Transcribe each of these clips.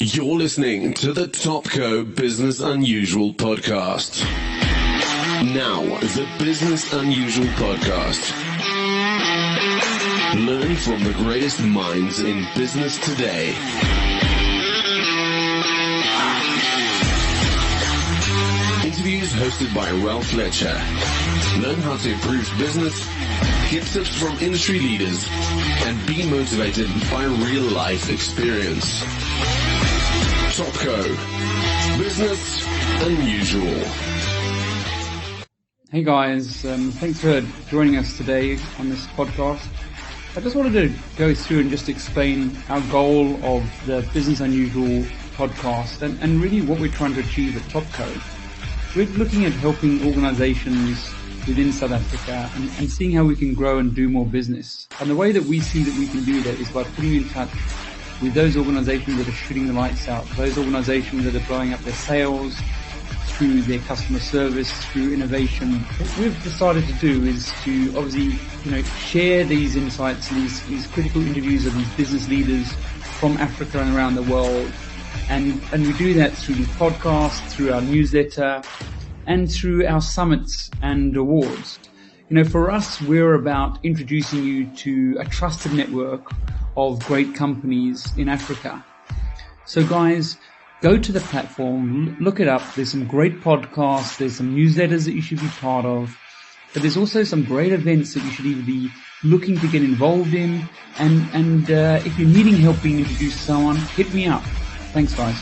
You're listening to the Topco Business Unusual podcast. Now, the Business Unusual podcast. Learn from the greatest minds in business today. Interviews hosted by Ralf Fletcher. Learn how to improve business, get tips from industry leaders, and be motivated by real-life experience. Topco, Business Unusual. Hey guys, thanks for joining us today on this podcast. I just wanted to go through and just explain our goal of the Business Unusual podcast and really what we're trying to achieve at Topco. We're looking at helping organizations within South Africa and seeing how we can grow and do more business. And the way that we see that we can do that is by putting you in touch with those organizations that are shooting the lights out, those organizations that are blowing up their sales through their customer service, through innovation. What we've decided to do is to obviously, share these insights, these critical interviews of these business leaders from Africa and around the world. And we do that through the podcast, through our newsletter, and through our summits and awards. For us, we're about introducing you to a trusted network of great companies in Africa. So guys, go to the platform, look it up. There's some great podcasts, there's some newsletters that you should be part of, but there's also some great events that you should either be looking to get involved in, and if you're needing help being introduced to someone, hit me up. Thanks guys.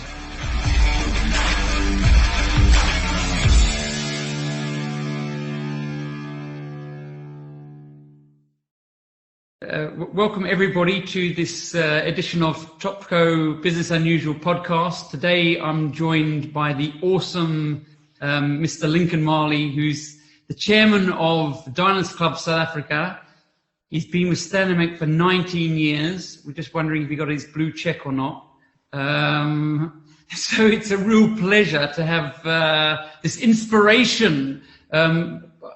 Welcome everybody to this edition of Topco Business Unusual podcast. Today I'm joined by the awesome Mr. Lincoln Marley, who's the chairman of the Diners Club South Africa. He's been with Stanley for 19 years. We're just wondering if he got his blue check or not. So it's a real pleasure to have this inspiration.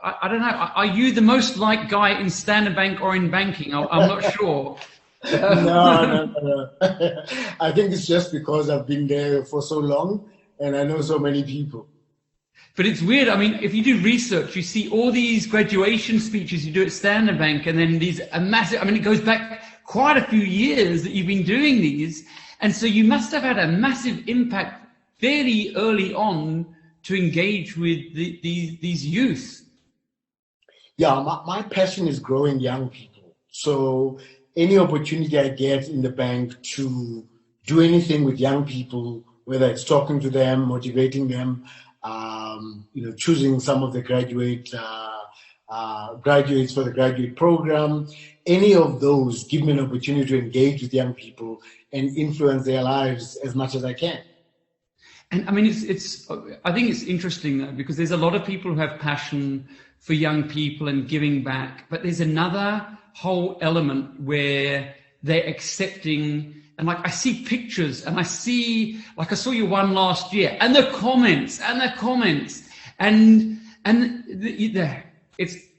I don't know. Are you the most liked guy in Standard Bank or in banking? I'm not sure. No. I think it's just because I've been there for so long and I know so many people. But it's weird. I mean, if you do research, you see all these graduation speeches you do at Standard Bank, and then it goes back quite a few years that you've been doing these. And so you must have had a massive impact fairly early on to engage with these youth. Yeah, my passion is growing young people. So any opportunity I get in the bank to do anything with young people, whether it's talking to them, motivating them, choosing some of the graduates for the graduate program, any of those give me an opportunity to engage with young people and influence their lives as much as I can. And I mean, I think it's interesting though, because there's a lot of people who have passion for young people and giving back, but there's another whole element where they're accepting, and like I see pictures and I saw you one last year and the comments and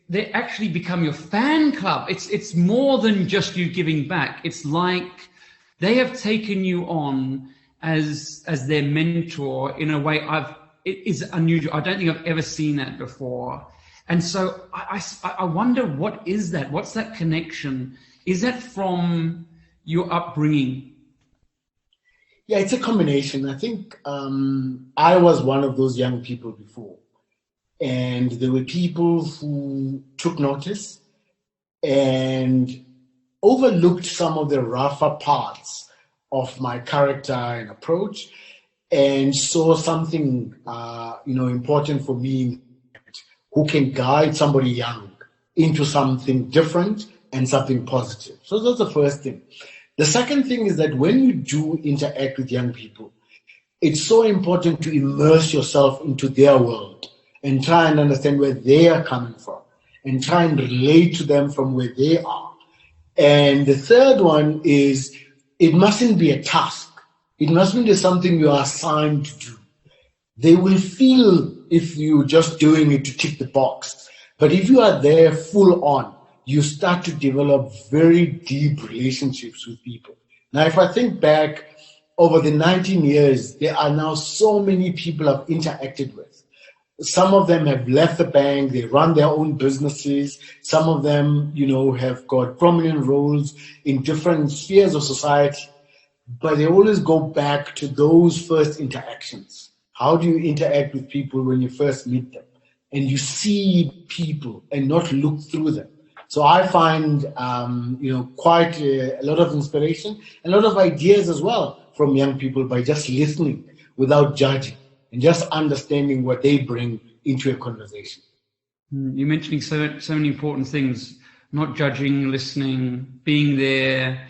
they actually become your fan club. It's more than just you giving back. It's like they have taken you on as their mentor in a way it is unusual. I don't think I've ever seen that before. And so I wonder, what is that? What's that connection? Is that from your upbringing? Yeah, it's a combination. I think I was one of those young people before. And there were people who took notice and overlooked some of the rougher parts of my character and approach and saw something, important for me, who can guide somebody young into something different and something positive. So that's the first thing. The second thing is that when you do interact with young people, it's so important to immerse yourself into their world and try and understand where they are coming from and try and relate to them from where they are. And the third one is it mustn't be a task. It mustn't be something you are assigned to do. They will feel if you're just doing it to tick the box. But if you are there full on, you start to develop very deep relationships with people. Now, if I think back over the 19 years, there are now so many people I've interacted with. Some of them have left the bank, they run their own businesses. Some of them, have got prominent roles in different spheres of society. But they always go back to those first interactions. How do you interact with people when you first meet them? And you see people and not look through them. So I find, quite a lot of inspiration, a lot of ideas as well from young people by just listening without judging and just understanding what they bring into a conversation. You're mentioning so many important things, not judging, listening, being there.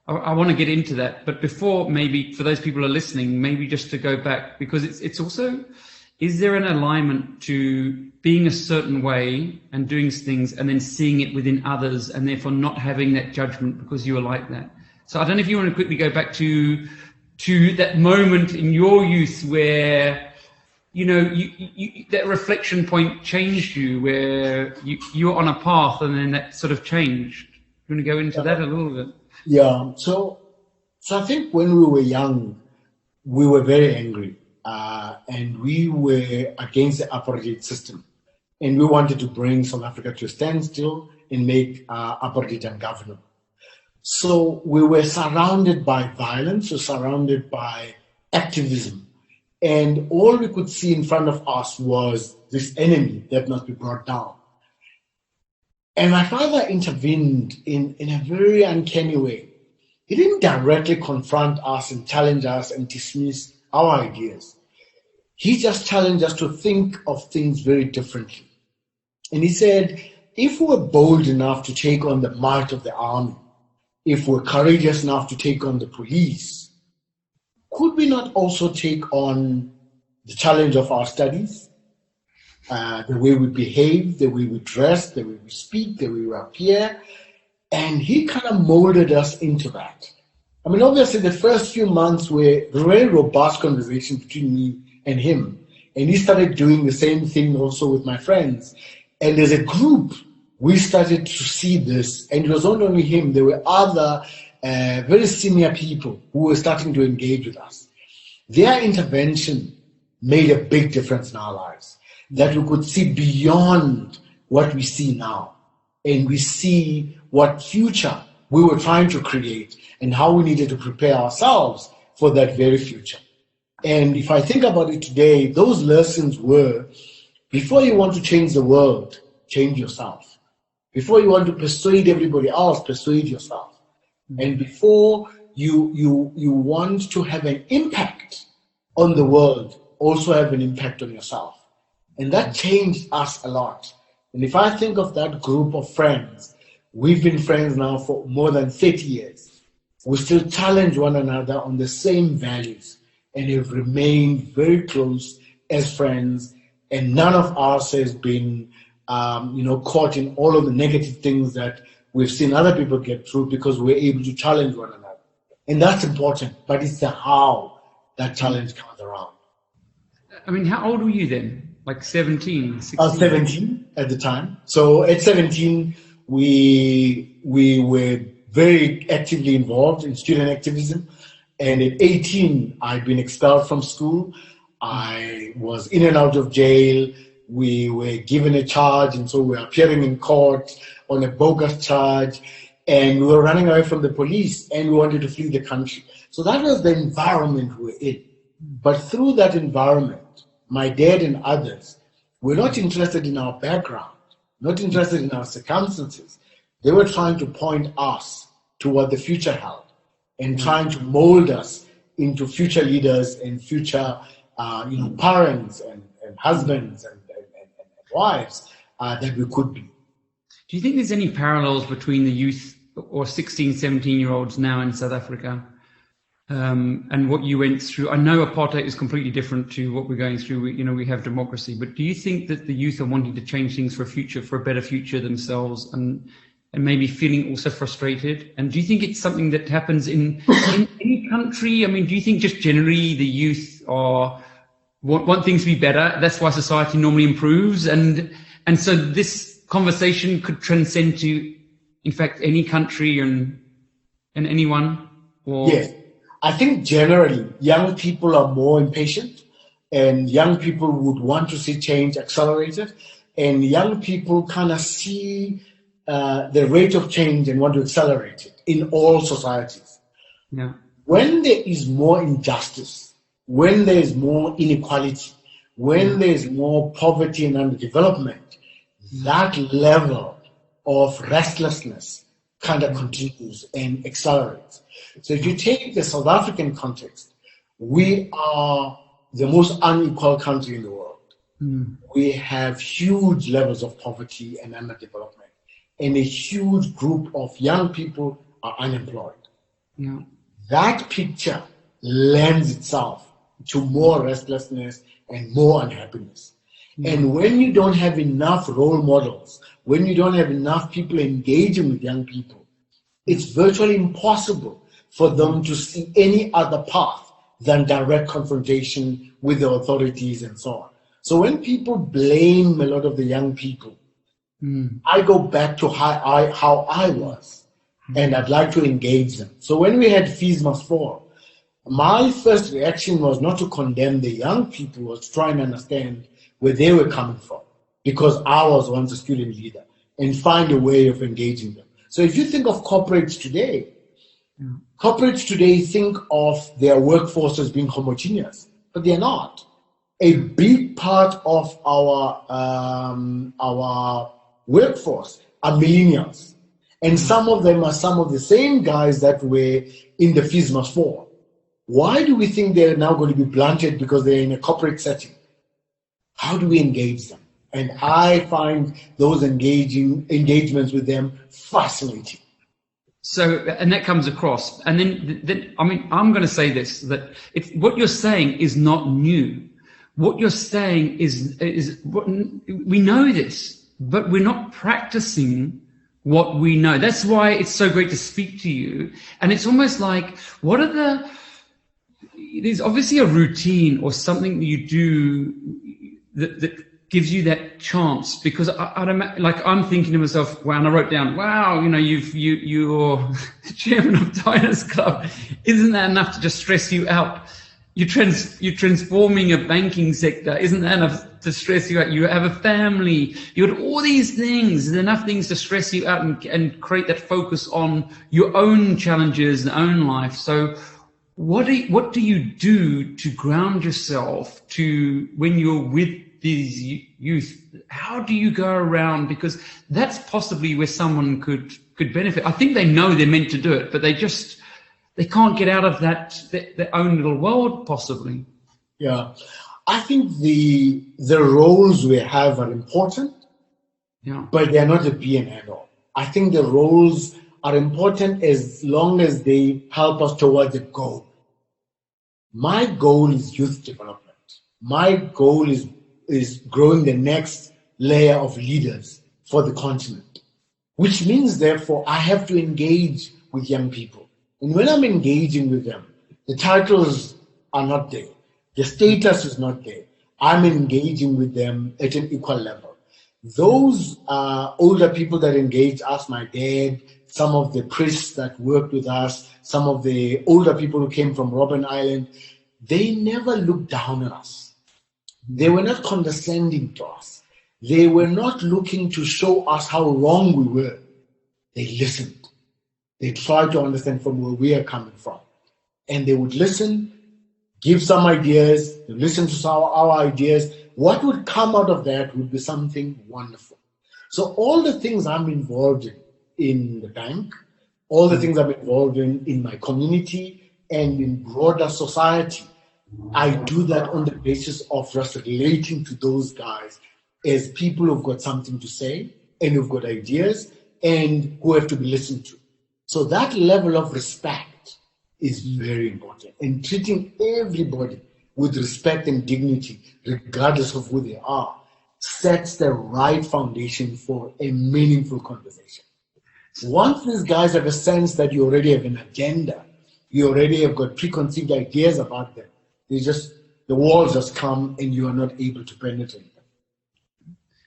I want to get into that. But before, maybe for those people who are listening, maybe just to go back, because it's also, is there an alignment to being a certain way and doing things and then seeing it within others and therefore not having that judgment because you are like that? So I don't know if you want to quickly go back to that moment in your youth where, you that reflection point changed you, where you were on a path and then that sort of changed. You want to go into that a little bit? Yeah. So I think when we were young, we were very angry. And we were against the apartheid system. And we wanted to bring South Africa to a standstill and make apartheid ungovernable. So we were surrounded by violence, we were surrounded by activism. And all we could see in front of us was this enemy that must be brought down. And my father intervened in a very uncanny way. He didn't directly confront us and challenge us and dismiss our ideas. He just challenged us to think of things very differently. And he said, if we're bold enough to take on the might of the army, if we're courageous enough to take on the police, could we not also take on the challenge of our studies, the way we behave, the way we dress, the way we speak, the way we appear? And he kind of molded us into that. I mean, obviously, the first few months were very robust conversation between me and him. And he started doing the same thing also with my friends. And as a group, we started to see this. And it was not only him, there were other very senior people who were starting to engage with us. Their intervention made a big difference in our lives, that we could see beyond what we see now. And we see what future we were trying to create and how we needed to prepare ourselves for that very future. And if I think about it today, those lessons were, before you want to change the world, change yourself. Before you want to persuade everybody else, persuade yourself. And before you want to have an impact on the world, also have an impact on yourself. And that changed us a lot. And if I think of that group of friends, we've been friends now for more than 30 years. We still challenge one another on the same values and have remained very close as friends. And none of us has been, caught in all of the negative things that we've seen other people get through, because we're able to challenge one another. And that's important, but it's the how that challenge comes around. I mean, how old were you then? Like 17, 16? I was 17 at the time. So at 17, we were very actively involved in student activism. And at 18, I'd been expelled from school. I was in and out of jail. We were given a charge, and so we were appearing in court on a bogus charge. And we were running away from the police, and we wanted to flee the country. So that was the environment we were in. But through that environment, my dad and others were not interested in our background, not interested in our circumstances. They were trying to point us to what the future held and trying to mold us into future leaders and future parents and husbands and wives that we could be. Do you think there's any parallels between the youth or 16, 17-year-olds now in South Africa and what you went through? I know apartheid is completely different to what we're going through. We have democracy, but do you think that the youth are wanting to change things for a better future themselves, and maybe feeling also frustrated? And do you think it's something that happens in any country? I mean, do you think just generally the youth want things to be better? That's why society normally improves, and so this conversation could transcend to, in fact, any country and anyone? Or... Yes, I think generally young people are more impatient, and young people would want to see change accelerated, and young people kind of see the rate of change and want to accelerate it in all societies. Yeah. When there is more injustice, when there is more inequality, when there is more poverty and underdevelopment, that level of restlessness kind of continues and accelerates. So if you take the South African context, we are the most unequal country in the world. We have huge levels of poverty and underdevelopment, and a huge group of young people are unemployed. Yeah. That picture lends itself to more restlessness and more unhappiness. And when you don't have enough role models, when you don't have enough people engaging with young people, it's virtually impossible for them to see any other path than direct confrontation with the authorities and so on. So when people blame a lot of the young people, I go back to how I was, and I'd like to engage them. So when we had Fees Must Fall, my first reaction was not to condemn the young people, was to try and understand where they were coming from, because I was once a student leader, and find a way of engaging them. So if you think of corporates today, corporates today think of their workforces being homogeneous, but they're not. A big part of our workforce are millennials, and some of them are some of the same guys that were in the Fees Must Fall. Why do we think they're now going to be blunted because they're in a corporate setting? How do we engage them? And I find those engagements with them fascinating. So, and that comes across. And then I mean, I'm going to say this, that what you're saying is not new. What you're saying is what we know this, but we're not practicing what we know. That's why it's so great to speak to you. And it's almost like, there's obviously a routine or something that you do that gives you that chance, because I'm thinking to myself, wow, and I wrote down, wow, you're the chairman of Diners Club. Isn't that enough to just stress you out? You're transforming a banking sector. Isn't that enough to stress you out? You have a family. You have all these things. There's enough things to stress you out and create that focus on your own challenges and own life. So what do you do to ground yourself to when you're with these youth? How do you go around? Because that's possibly where someone could benefit. I think they know they're meant to do it, but they can't get out of their own little world, possibly. Yeah, I think the roles we have are important, but they're not a be and end all. I think the roles are important as long as they help us towards a goal. My goal is youth development. My goal is growing the next layer of leaders for the continent, which means, therefore, I have to engage with young people. And when I'm engaging with them, the titles are not there. The status is not there. I'm engaging with them at an equal level. Those older people that engage us, my dad, some of the priests that worked with us, some of the older people who came from Robben Island, they never looked down on us. They were not condescending to us. They were not looking to show us how wrong we were. They listened. They tried to understand from where we are coming from. And they would listen, give some ideas, listen to our ideas. What would come out of that would be something wonderful. So all the things I'm involved in the bank, all the things I'm involved in my community and in broader society, I do that on the basis of just relating to those guys as people who've got something to say and who've got ideas and who have to be listened to. So that level of respect is very important, and treating everybody with respect and dignity, regardless of who they are, sets the right foundation for a meaningful conversation. Once these guys have a sense that you already have an agenda, you already have got preconceived ideas about them, the walls just come and you are not able to penetrate them.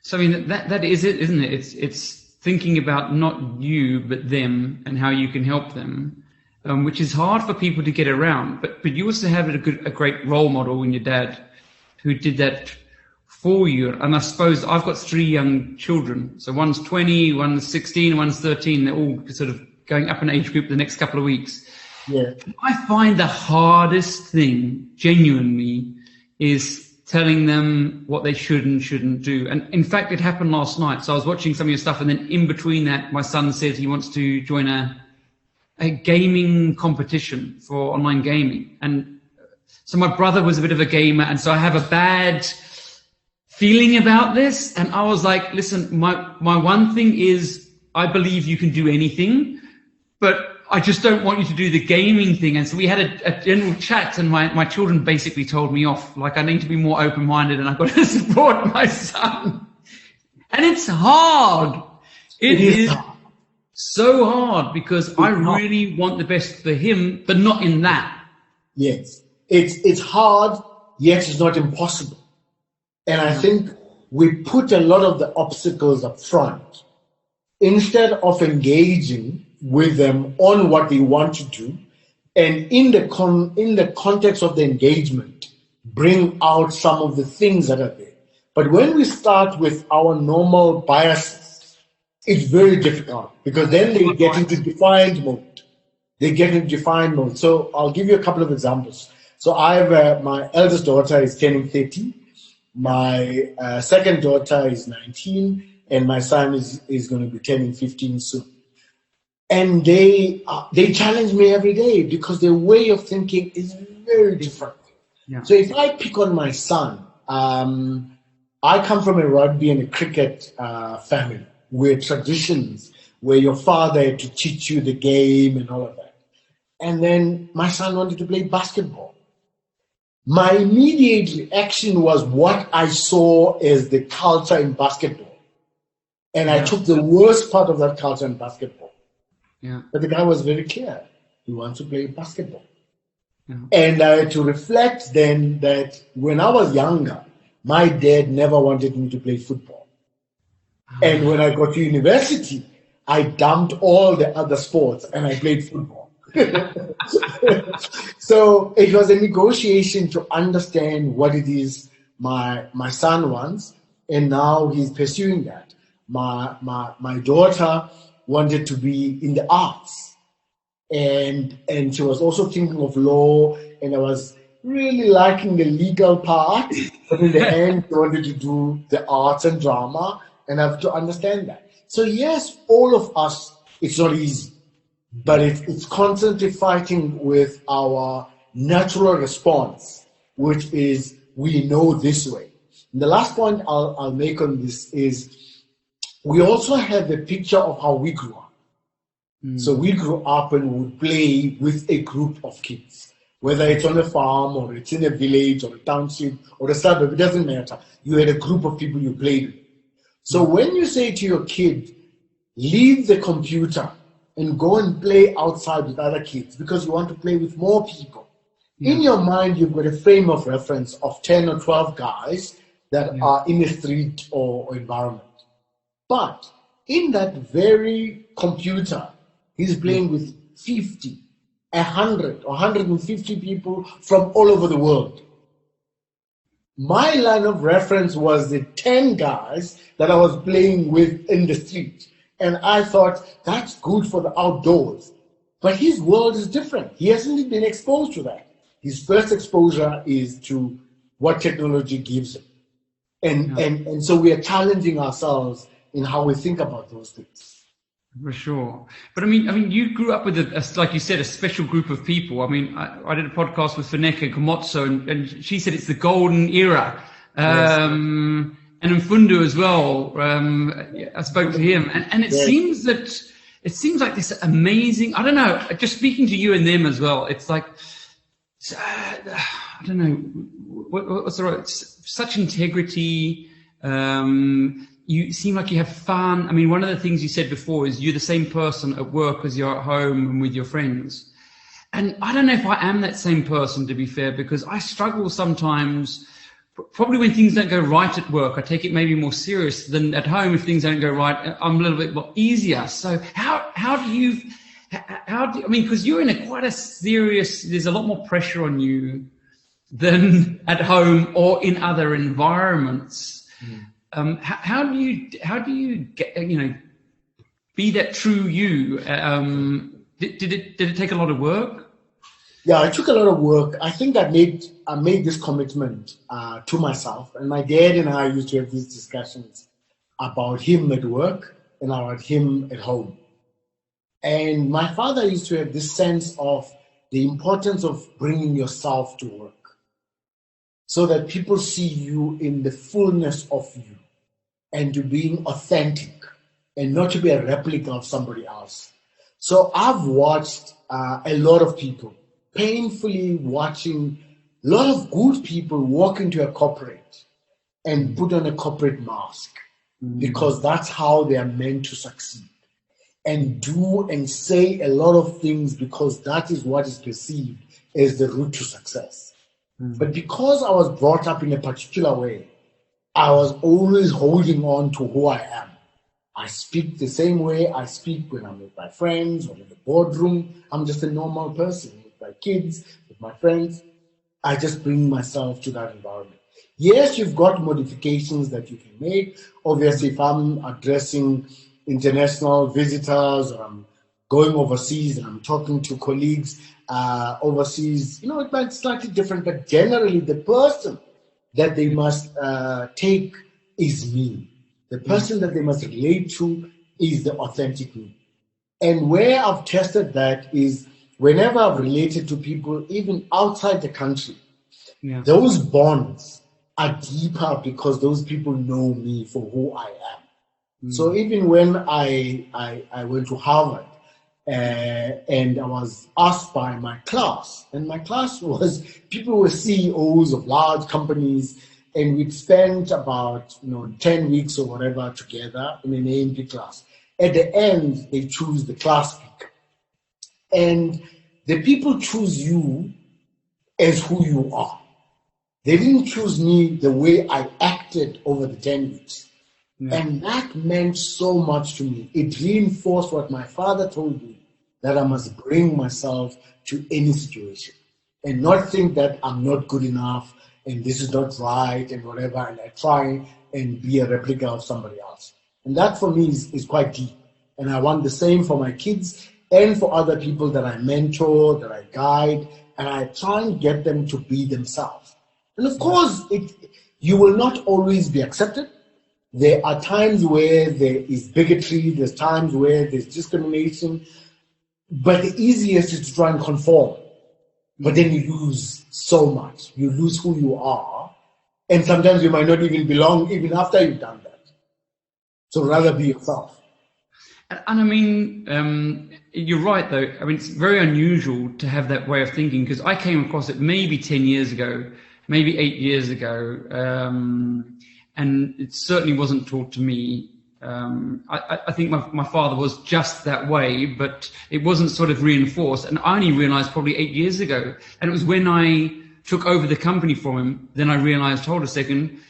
So I mean, that is it, isn't it? It's thinking about not you but them and how you can help them. which is hard for people to get around. But you also have a great role model in your dad who did that for you. And I suppose I've got 3 young children. So one's 20, one's 16, one's 13. They're all sort of going up in age group the next couple of weeks. Yeah. I find the hardest thing, genuinely, is telling them what they should and shouldn't do. And in fact, it happened last night. So I was watching some of your stuff, and then in between that, my son said he wants to join a gaming competition for online gaming. And so my brother was a bit of a gamer, and so I have a bad feeling about this. And I was like, listen, my one thing is I believe you can do anything, but I just don't want you to do the gaming thing. And so we had a general chat, and my children basically told me off, like I need to be more open-minded and I've got to support my son. And it's hard. It is so hard because I really want the best for him, but not in that. Yes. It's hard, yet it's not impossible. And I think we put a lot of the obstacles up front instead of engaging with them on what they want to do, and in the context of the engagement, bring out some of the things that are there. But when we start with our normal biases, it's very difficult because then they get into defiant mode. So I'll give you a couple of examples. So I have my eldest daughter is turning 30, my second daughter is 19, and my son is going to be turning 15 soon. And they challenge me every day because their way of thinking is very different. Yeah. So if I pick on my son, I come from a rugby and a cricket family where traditions, where your father had to teach you the game and all of that. And then my son wanted to play basketball. My immediate reaction was what I saw as the culture in basketball. And I took the worst part of that culture in basketball. Yeah. But the guy was very clear. He wants to play basketball. Yeah. And I had to reflect then that when I was younger, my dad never wanted me to play football. And when I got to university, I dumped all the other sports and I played football. So it was a negotiation to understand what it is my son wants, and now he's pursuing that. My daughter wanted to be in the arts, and she was also thinking of law, and I was really liking the legal part, but in the end she wanted to do the arts and drama, and I have to understand that. So yes, all of us, it's not easy, but it's constantly fighting with our natural response, which is we know this way. And the last point I'll make on this is we also have a picture of how we grew up. So we grew up and would play with a group of kids, whether it's on a farm or it's in a village or a township or a suburb, it doesn't matter. You had a group of people you played with. So when you say to your kid, leave the computer and go and play outside with other kids because you want to play with more people, in your mind you've got a frame of reference of 10 or 12 guys that are in the street or environment. But in that very computer, he's playing with 50, 100, or 150 people from all over the world. My line of reference was the 10 guys that I was playing with in the street. And I thought, that's good for the outdoors. But his world is different. He hasn't been exposed to that. His first exposure is to what technology gives him. And so we are challenging ourselves in how we think about those things. For sure. But I mean, you grew up with, like you said, a special group of people. I mean, I did a podcast with Funeka Komotso, and she said it's the golden era. And Mfundu as well. I spoke to him, and it seems like this amazing, I don't know, just speaking to you and them as well, it's like, I don't know, what's the right, such integrity, you seem like you have fun. I mean, one of the things you said before is you're the same person at work as you're at home and with your friends. And I don't know if I am that same person, to be fair, because I struggle sometimes, probably when things don't go right at work. I take it maybe more serious than at home. If things don't go right, I'm a little bit more easier. So how how do I mean, because you're in quite a serious, there's a lot more pressure on you than at home or in other environments. How do you get, be that true you? Did it take a lot of work? Yeah, it took a lot of work. I think I made this commitment to myself, and my dad and I used to have these discussions about him at work and about him at home. And my father used to have this sense of the importance of bringing yourself to work so that people see you in the fullness of you and to being authentic and not to be a replica of somebody else. So I've watched a lot of people, painfully watching a lot of good people walk into a corporate and put on a corporate mask because that's how they are meant to succeed, and do and say a lot of things because that is what is perceived as the route to success. But because I was brought up in a particular way, I was always holding on to who I am. I speak the same way I speak when I'm with my friends or in the boardroom. I'm just a normal person with my kids, with my friends. I just bring myself to that environment. Yes, you've got modifications that you can make. Obviously, if I'm addressing international visitors or I'm going overseas and I'm talking to colleagues overseas, it might be slightly different, but generally the person that they must take is me. The person that they must relate to is the authentic me. And where I've tested that is whenever I've related to people, even outside the country, those bonds are deeper because those people know me for who I am. So even when I went to Harvard and I was asked by my class, and my class was people were CEOs of large companies, and we'd spent about 10 weeks or whatever together in an AMP class. At the end, they choose the class speaker. And the people choose you as who you are. They didn't choose me the way I acted over the 10 weeks. And that meant so much to me. It reinforced what my father told me, that I must bring myself to any situation and not think that I'm not good enough and this is not right and whatever, and I try and be a replica of somebody else. And that for me is quite deep. And I want the same for my kids and for other people that I mentor, that I guide, and I try and get them to be themselves. And of course, you will not always be accepted. There are times where there is bigotry, there's times where there's discrimination, but the easiest is to try and conform. But then you lose so much. You lose who you are, and sometimes you might not even belong even after you've done that. So rather be yourself. And I mean, you're right, though. I mean, it's very unusual to have that way of thinking, because I came across it maybe 10 years ago, maybe 8 years ago, and it certainly wasn't taught to me. I think my father was just that way, but it wasn't sort of reinforced. And I only realized probably 8 years ago. And it was when I took over the company from him, then I realized, hold a second,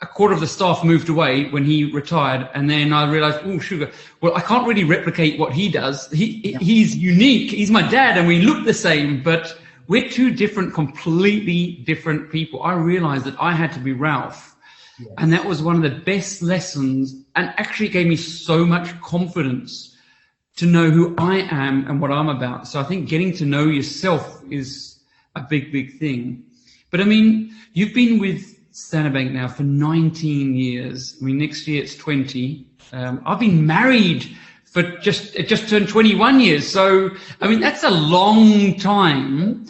a quarter of the staff moved away when he retired. And then I realized, oh, sugar, well, I can't really replicate what he does. He's unique. He's my dad and we look the same, but we're two different, completely different people. I realized that I had to be Ralf. Yeah. And that was one of the best lessons, and actually gave me so much confidence to know who I am and what I'm about. So I think getting to know yourself is a big, big thing. But I mean, you've been with Standard Bank now for 19 years. I mean, next year it's 20. I've been married for it just turned 21 years. So, I mean, that's a long time.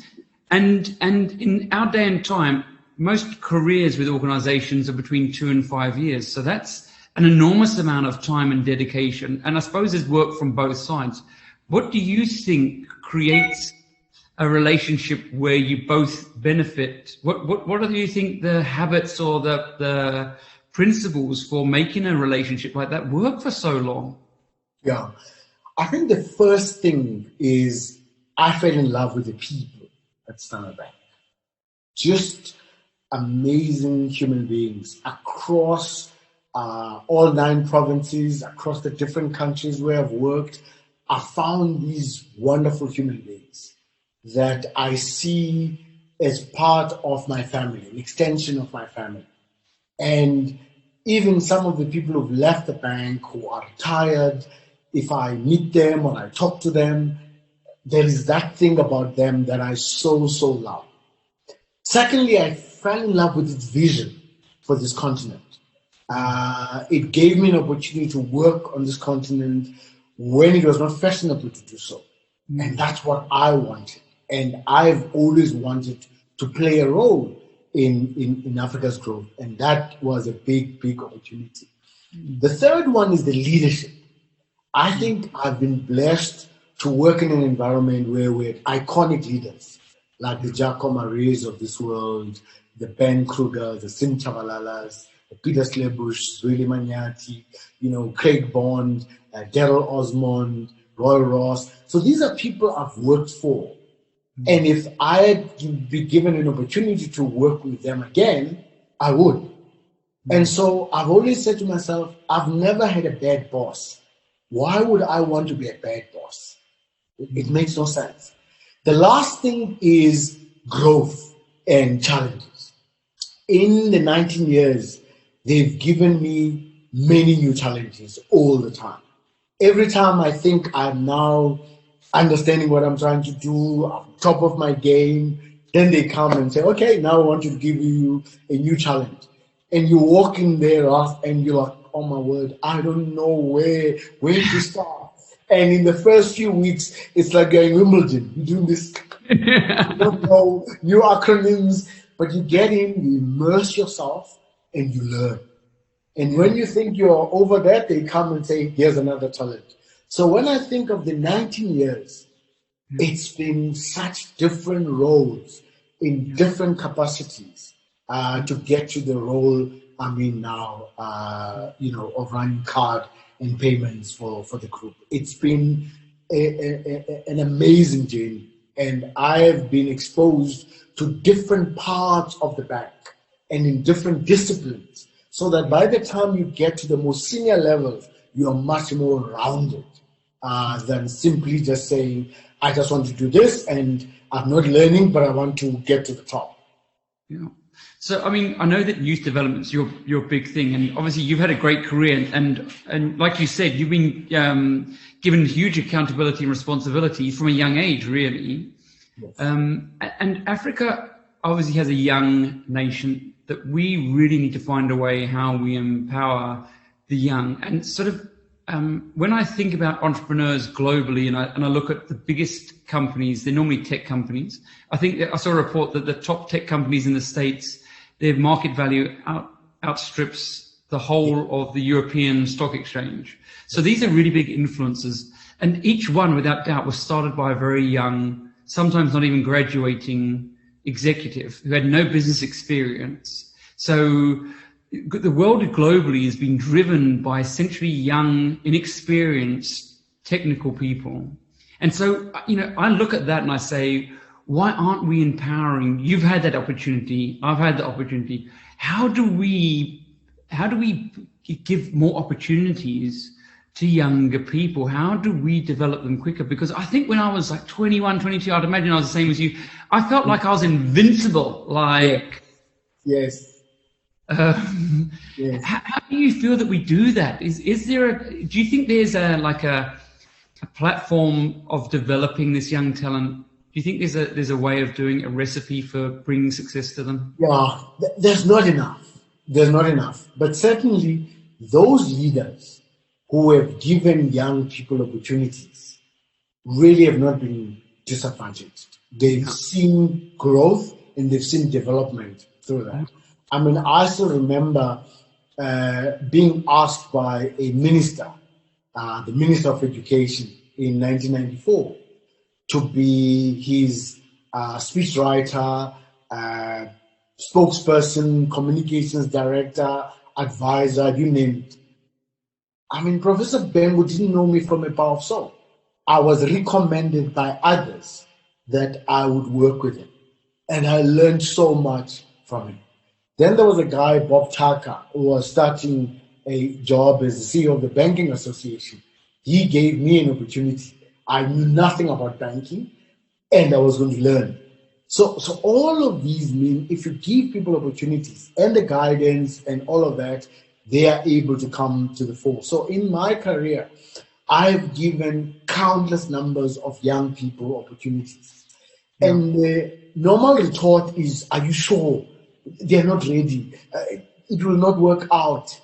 And in our day and time, most careers with organizations are between 2 and 5 years. So that's an enormous amount of time and dedication. And I suppose there's work from both sides. What do you think creates a relationship where you both benefit? What do you think the habits or the principles for making a relationship like that work for so long? Yeah, I think the first thing is I fell in love with the people at Standard Bank. Just amazing human beings across all 9 provinces, across the different countries where I've worked. I found these wonderful human beings that I see as part of my family, an extension of my family. And even some of the people who've left the bank, who are retired, if I meet them or I talk to them, there is that thing about them that I so love. Secondly, I fell in love with its vision for this continent. It gave me an opportunity to work on this continent when it was not fashionable to do so. And that's what I wanted. And I've always wanted to play a role in Africa's growth. And that was a big opportunity. The third one is the leadership. I think I've been blessed to work in an environment where we're iconic leaders, like the Jaco Marais of this world, the Ben Kruger, the Sim Chavalalas, the Peter Slebush, Zweli Manyati, Craig Bond, Daryl Osmond, Roy Ross. So these are people I've worked for. And if I had been given an opportunity to work with them again, I would. And so I've always said to myself, I've never had a bad boss. Why would I want to be a bad boss? It makes no sense. The last thing is growth and challenges. In the 19 years, they've given me many new challenges all the time. Every time I think I'm now understanding what I'm trying to do, I'm top of my game, then they come and say, okay, now I want to give you a new challenge. And you walk in there and you're like, oh my word, I don't know where to start. And in the first few weeks, it's like going Wimbledon. You do this, you don't know new acronyms, but you get in, you immerse yourself, and you learn. And when you think you're over that, they come and say, here's another challenge. So when I think of the 19 years, it's been such different roles in different capacities to get to the role I'm in now, of running card and payments for the group. It's been an amazing journey, and I've been exposed to different parts of the bank and in different disciplines, so that by the time you get to the most senior levels, you're much more rounded than simply just saying, I just want to do this and I'm not learning, but I want to get to the top. Yeah. So, I mean, I know that youth development's your big thing, and obviously you've had a great career, and like you said, you've been given huge accountability and responsibility from a young age, really. Yes. And Africa obviously has a young nation that we really need to find a way how we empower the young. And sort of when I think about entrepreneurs globally, and I look at the biggest companies, they're normally tech companies. I think I saw a report that the top tech companies in the States, their market value outstrips the whole of the European stock exchange. So these are really big influencers. And each one, without doubt, was started by a very young, sometimes not even graduating executive who had no business experience. So the world globally has been driven by essentially young, inexperienced, technical people. And so, I look at that and I say, why aren't we empowering? You've had that opportunity. I've had the opportunity. How do we give more opportunities to younger people? How do we develop them quicker? Because I think when I was like 21, 22, I'd imagine I was the same as you. I felt like I was invincible. Yes. Yes. How do you feel that we do that? Is there do you think there's a platform of developing this young talent? Do you think there's a way of doing a recipe for bringing success to them? Yeah, there's not enough. There's not enough. But certainly those leaders who have given young people opportunities really have not been disadvantaged. They've seen growth and they've seen development through that. I mean, I still remember being asked by a minister, the Minister of Education in 1994, to be his speechwriter, spokesperson, communications director, advisor, you name it. I mean, Professor Bengu didn't know me from a bar of soap. I was recommended by others that I would work with him. And I learned so much from him. Then there was a guy, Bob Taka, who was starting a job as the CEO of the Banking Association. He gave me an opportunity. I knew nothing about banking, and I was going to learn. So all of these mean if you give people opportunities and the guidance and all of that, they are able to come to the fore. So in my career, I've given countless numbers of young people opportunities. Yeah. And the normal retort is, are you sure? They're not ready. It will not work out.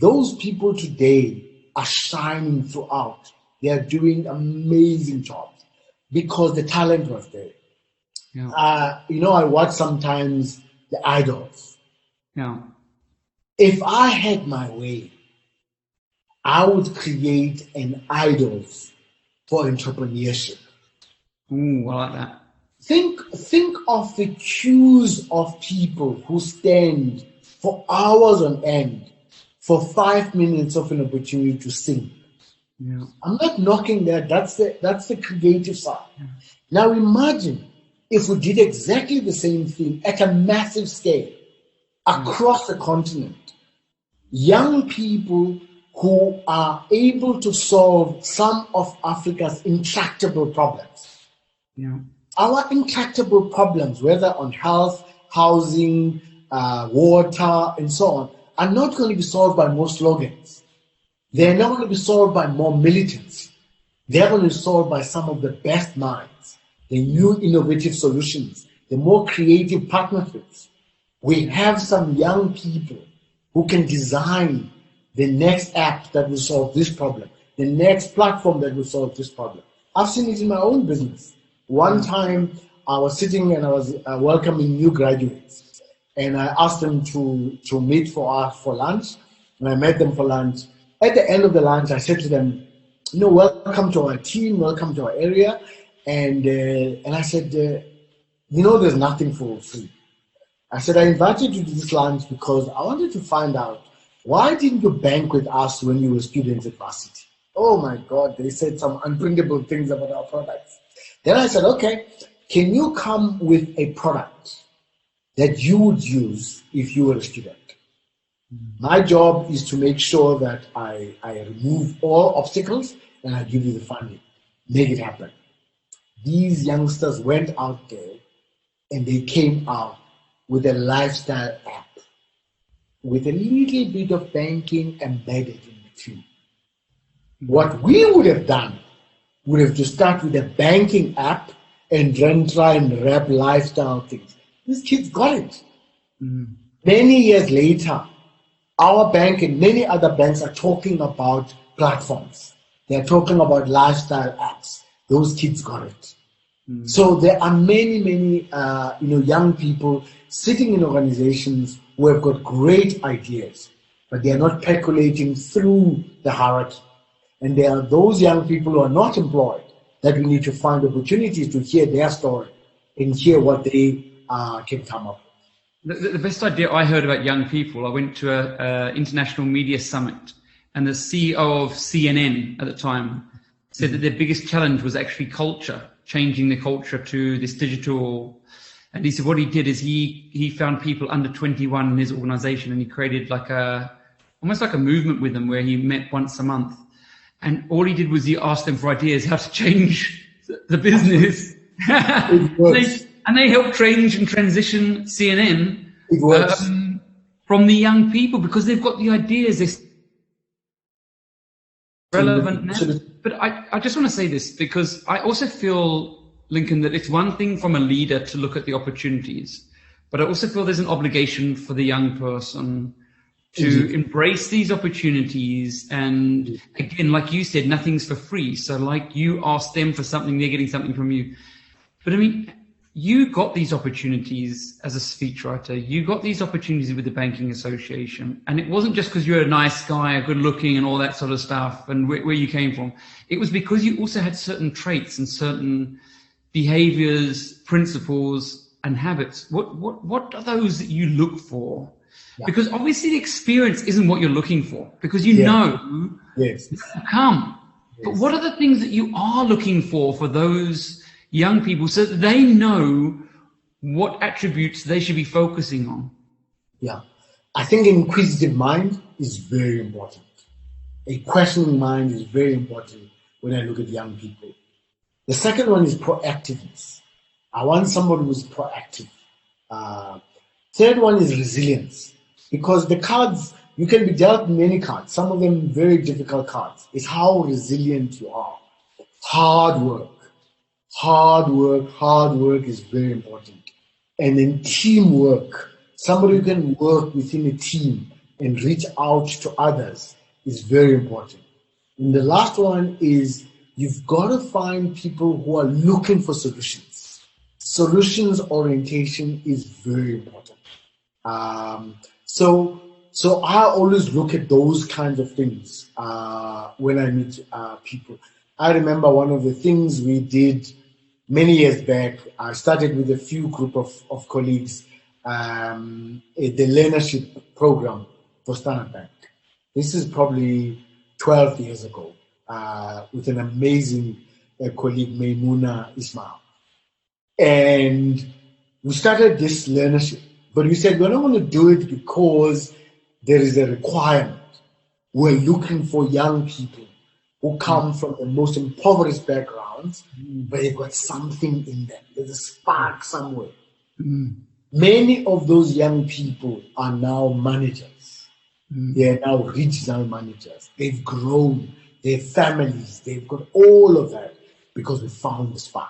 Those people today are shining throughout. They are doing amazing jobs because the talent was there. Yeah. I watch sometimes the idols. Yeah. If I had my way, I would create an idols for entrepreneurship. Ooh, I like that. Think of the queues of people who stand for hours on end for 5 minutes of an opportunity to sing. Yeah. I'm not knocking that. That's the creative side. Yeah. Now imagine if we did exactly the same thing at a massive scale across the continent. Young people who are able to solve some of Africa's intractable problems. Yeah. Our intractable problems, whether on health, housing, water, and so on, are not going to be solved by more slogans. They're not going to be solved by more militants. They're going to be solved by some of the best minds, the new innovative solutions, the more creative partnerships. We have some young people who can design the next app that will solve this problem, the next platform that will solve this problem. I've seen it in my own business. One time I was sitting and I was welcoming new graduates, and I asked them to meet for lunch, and I met them for lunch. At the end of the lunch, I said to them, welcome to our team, welcome to our area, and I said, there's nothing for free. I said, I invited you to this lunch because I wanted to find out, why didn't you bank with us when you were students at varsity? Oh my God, they said some unprintable things about our products. Then I said, okay, can you come with a product that you would use if you were a student? My job is to make sure that I remove all obstacles and I give you the funding. Make it happen. These youngsters went out there and they came out with a lifestyle app with a little bit of banking embedded in the team. What we would have done would have to start with a banking app and then try and wrap lifestyle things. These kids got it. Many years later, our bank and many other banks are talking about platforms. They're talking about lifestyle apps. Those kids got it. So there are many, young people sitting in organizations who have got great ideas, but they are not percolating through the hierarchy. And there are those young people who are not employed that we need to find opportunities to hear their story and hear what they can come up with. The best idea I heard about young people, I went to an international media summit, and the CEO of CNN at the time said that their biggest challenge was actually culture, changing the culture to this digital. And he said what he did is he found people under 21 in his organization, and he created almost like a movement with them where he met once a month. And all he did was he asked them for ideas how to change the business. And they helped change and transition CNN from the young people because they've got the ideas. They're relevant now. But I just want to say this because I also feel, Lincoln, that it's one thing from a leader to look at the opportunities, but I also feel there's an obligation for the young person to embrace these opportunities. And again, like you said, nothing's for free. So like you ask them for something, they're getting something from you. But I mean, you got these opportunities as a speechwriter. You got these opportunities with the Banking Association. And it wasn't just because you're a nice guy, good looking and all that sort of stuff and where you came from. It was because you also had certain traits and certain behaviors, principles and habits. What are those that you look for? Yeah. Because obviously the experience isn't what you're looking for because you know come. Yes. But what are the things that you are looking for those young people so that they know what attributes they should be focusing on? Yeah, I think an inquisitive mind is very important. A questioning mind is very important when I look at young people. The second one is proactiveness. I want somebody who's proactive. Third one is resilience, because the cards, you can be dealt many cards, some of them very difficult cards. It's how resilient you are. Hard work is very important. And then teamwork, somebody who can work within a team and reach out to others is very important. And the last one is you've got to find people who are looking for solutions. Solutions orientation is very important. So I always look at those kinds of things when I meet people. I remember one of the things we did many years back. I started with a few group of colleagues, the learnership program for Standard Bank. This is probably 12 years ago, with an amazing colleague, Maimuna Ismail. And we started this learnership, but we said, we're not going to do it because there is a requirement. We're looking for young people who come from the most impoverished backgrounds, but they've got something in them. There's a spark somewhere. Many of those young people are now managers. They are now regional managers. They've grown, they have families, they've got all of that because we found the spark.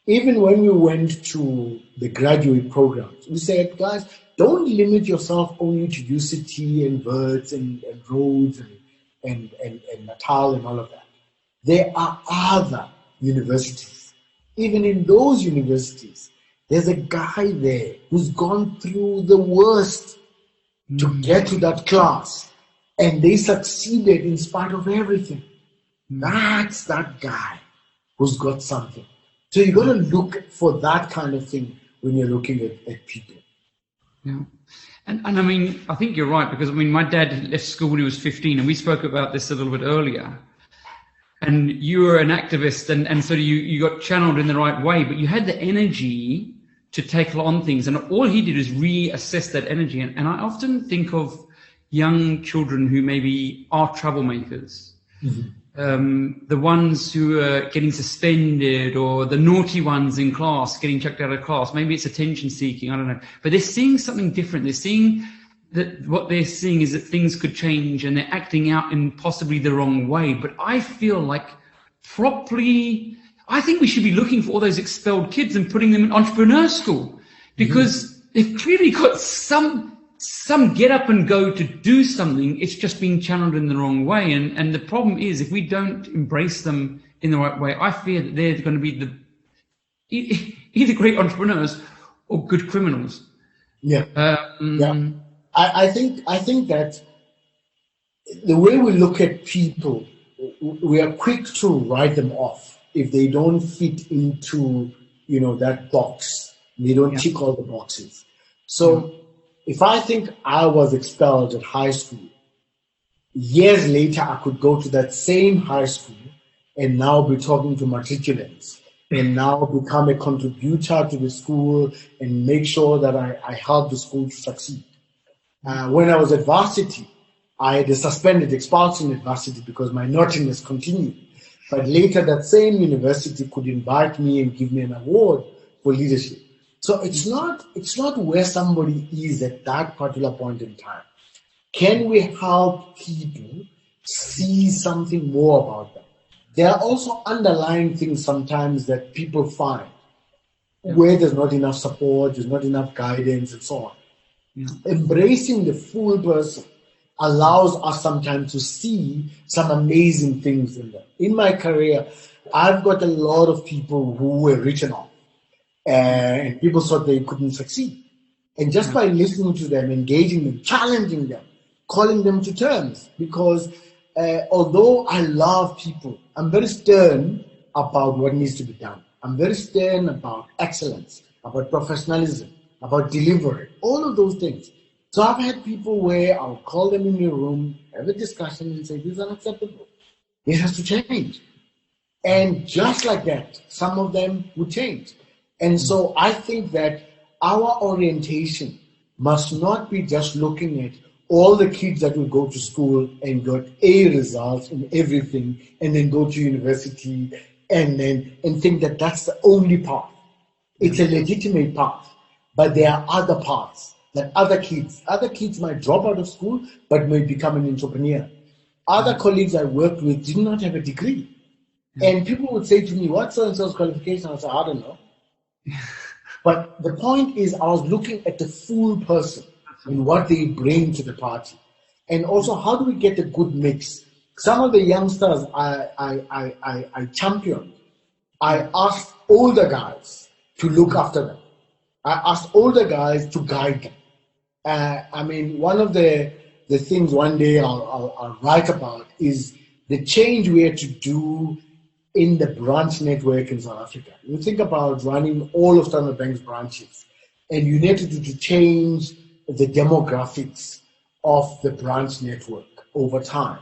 Even when we went to the graduate programs, we said, guys, don't limit yourself only to UCT and Wits and Rhodes and Natal and all of that. There are other universities. Even in those universities, there's a guy there who's gone through the worst to get to that class, and they succeeded in spite of everything. That's that guy who's got something. So you've got to look for that kind of thing when you're looking at people. Yeah. And I mean, I think you're right, because I mean, my dad left school when he was 15, and we spoke about this a little bit earlier. And you were an activist, and so you got channeled in the right way, but you had the energy to take on things. And all he did is reassess that energy. And I often think of young children who maybe are troublemakers. The ones who are getting suspended, or the naughty ones in class getting chucked out of class. Maybe it's attention seeking, I don't know. But they're seeing something different. They're seeing that what they're seeing is that things could change, and they're acting out in possibly the wrong way. But I feel like I think we should be looking for all those expelled kids and putting them in entrepreneur school, because they've clearly got some get up and go to do something. It's just being channeled in the wrong way. And the problem is, if we don't embrace them in the right way, I fear that they're going to be either great entrepreneurs or good criminals. Yeah. I think that the way we look at people, we are quick to write them off if they don't fit into, that box. They don't tick all the boxes. So if I think I was expelled at high school, years later I could go to that same high school and now be talking to matriculants and now become a contributor to the school and make sure that I help the school to succeed. When I was at varsity, I had a suspended expulsion at varsity because my naughtiness continued. But later that same university could invite me and give me an award for leadership. So it's not where somebody is at that particular point in time. Can we help people see something more about them? There are also underlying things sometimes that people find where there's not enough support, there's not enough guidance, and so on. Embracing the full person allows us sometimes to see some amazing things in them. In my career, I've got a lot of people who were written off, and people thought they couldn't succeed. And just by listening to them, engaging them, challenging them, calling them to terms, because although I love people, I'm very stern about what needs to be done. I'm very stern about excellence, about professionalism, about delivery, all of those things. So I've had people where I'll call them in your room, have a discussion and say, this is unacceptable. This has to change. And just like that, some of them would change. And so I think that our orientation must not be just looking at all the kids that will go to school and got A results in everything and then go to university and think that that's the only path. It's a legitimate path, but there are other paths that other kids might drop out of school but may become an entrepreneur. Other colleagues I worked with did not have a degree. And people would say to me, what's so-and-so's qualification? I said, I don't know. But the point is, I was looking at the full person and what they bring to the party. And also, how do we get a good mix? Some of the youngsters I championed, I asked older guys to look after them. I asked older guys to guide them. One of the things one day I'll write about is the change we had to do in the branch network in South Africa. You think about running all of Standard Bank's branches, and you needed to change the demographics of the branch network over time.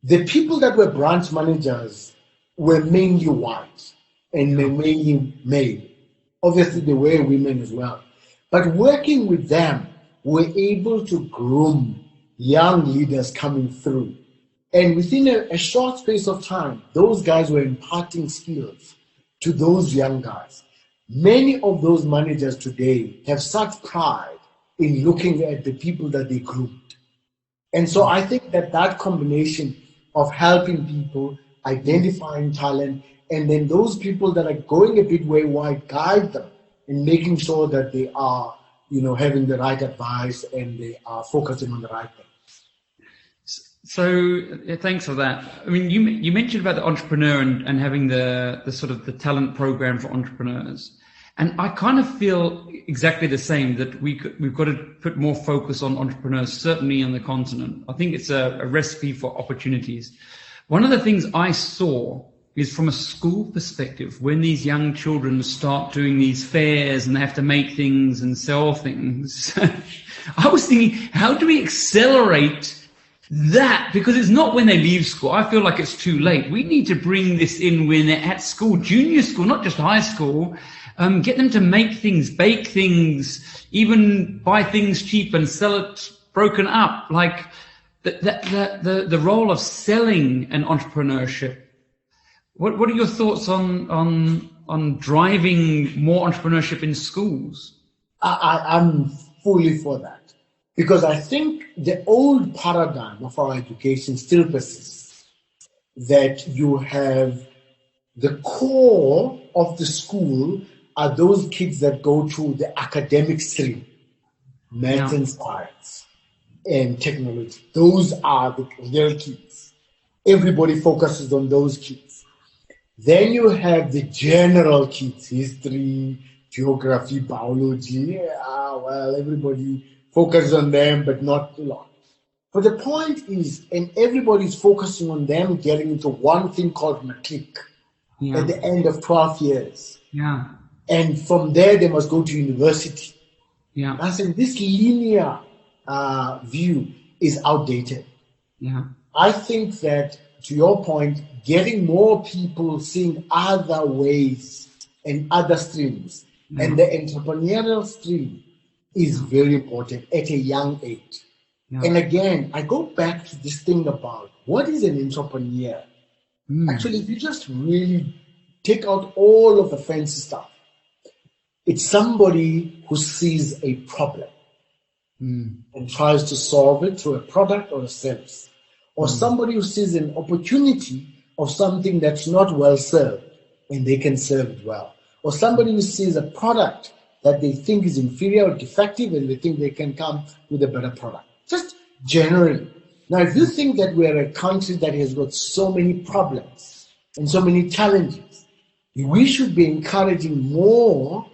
The people that were branch managers were mainly white and mainly male. Obviously, there were women as well. But working with them, we were able to groom young leaders coming through. And within a short space of time, those guys were imparting skills to those young guys. Many of those managers today have such pride in looking at the people that they groomed. And so I think that combination of helping people, identifying talent, and then those people that are going a bit wayward, guide them in making sure that they are, having the right advice and they are focusing on the right thing. So thanks for that. I mean, you mentioned about the entrepreneur and having the sort of the talent program for entrepreneurs. And I kind of feel exactly the same, that we've got to put more focus on entrepreneurs, certainly on the continent. I think it's a recipe for opportunities. One of the things I saw is from a school perspective, when these young children start doing these fairs and they have to make things and sell things, I was thinking, how do we accelerate that? Because it's not when they leave school. I feel like it's too late. We need to bring this in when they're at school, junior school, not just high school. Get them to make things, bake things, even buy things cheap and sell it broken up. Like the role of selling and entrepreneurship. What are your thoughts on driving more entrepreneurship in schools? I'm fully for that, because I think the old paradigm of our education still persists, that you have the core of the school are those kids that go through the academic stream, math and science and technology. Those are the real kids. Everybody focuses on those kids. Then you have the general kids, history, geography, biology. Everybody focuses on them, but not a lot. But the point is, and everybody's focusing on them getting into one thing called matric at the end of 12 years. Yeah. And from there, they must go to university. Yeah. I think this linear view is outdated. Yeah. I think that, to your point, getting more people seeing other ways and other streams, and the entrepreneurial stream is very important at a young age. Yeah. And again, I go back to this thing about what is an entrepreneur? Actually, if you just really take out all of the fancy stuff, it's somebody who sees a problem and tries to solve it through a product or a service, or somebody who sees an opportunity of something that's not well served and they can serve it well, or somebody who sees a product that they think is inferior or defective and they think they can come with a better product. Just generally. Now, if you think that we're a country that has got so many problems and so many challenges, we should be encouraging more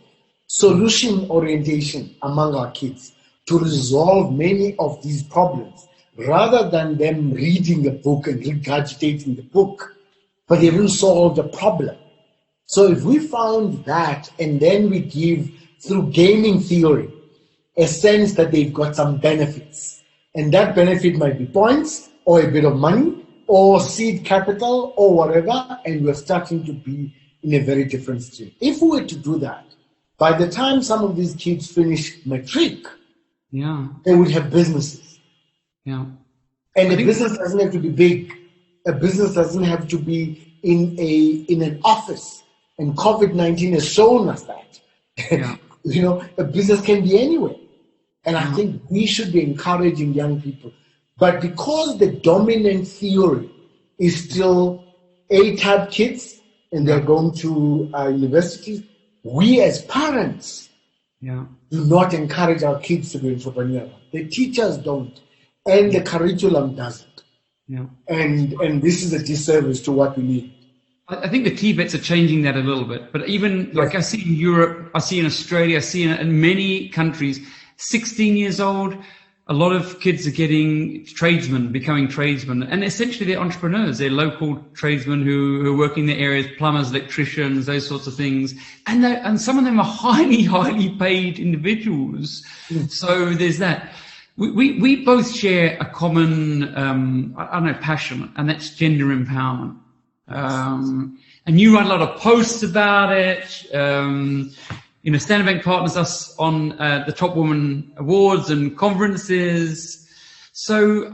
solution orientation among our kids to resolve many of these problems, rather than them reading a book and regurgitating the book, but they haven't solved the problem. So if we found that, and then we give, through gaming theory, a sense that they've got some benefits, and that benefit might be points or a bit of money or seed capital or whatever, and we're starting to be in a very different stream. If we were to do that, by the time some of these kids finish matric, Yeah. They would have businesses. Yeah. And a business doesn't have to be big. A business doesn't have to be in an office. And COVID-19 has shown us that. Yeah. A business can be anywhere. And I think we should be encouraging young people. But because the dominant theory is still A-type kids and they're going to universities, we as parents do not encourage our kids to be entrepreneurial. The teachers don't, and the curriculum doesn't. Yeah. And this is a disservice to what we need. I think the TVETs are changing that a little bit, but even like I see in Europe, I see in Australia, I see in many countries, 16 years old, a lot of kids are becoming tradesmen, and essentially they're entrepreneurs. They're local tradesmen who work in their areas, plumbers, electricians, those sorts of things. And some of them are highly, highly paid individuals. So there's that. We both share a common, passion, and that's gender empowerment. And you write a lot of posts about it. Standard Bank partners us on the Top Woman Awards and conferences. So,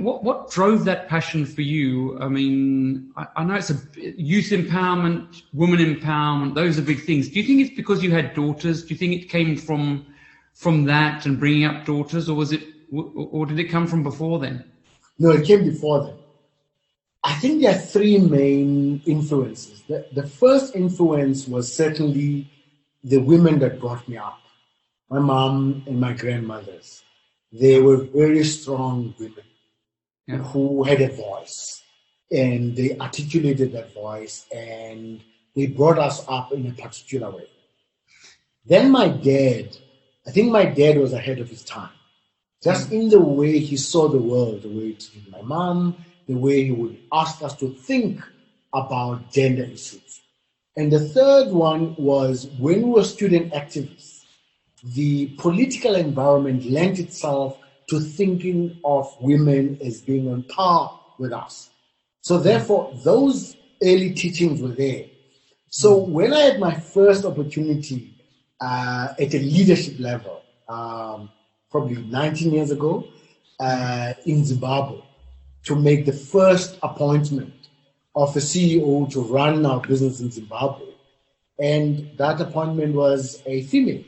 what drove that passion for you? I know it's youth empowerment, women empowerment. Those are big things. Do you think it's because you had daughters? Do you think it came from that and bringing up daughters, or did it come from before then? No, it came before then. I think there are three main influences. The first influence was certainly the women that brought me up, my mom and my grandmothers. They were very strong women who had a voice, and they articulated that voice, and they brought us up in a particular way. Then my dad was ahead of his time, just in the way he saw the world, the way he treated my mom, the way he would ask us to think about gender issues. And the third one was when we were student activists, the political environment lent itself to thinking of women as being on par with us. So therefore, those early teachings were there. So when I had my first opportunity at a leadership level, probably 19 years ago, in Zimbabwe, to make the first appointment of a CEO to run our business in Zimbabwe. And that appointment was a female,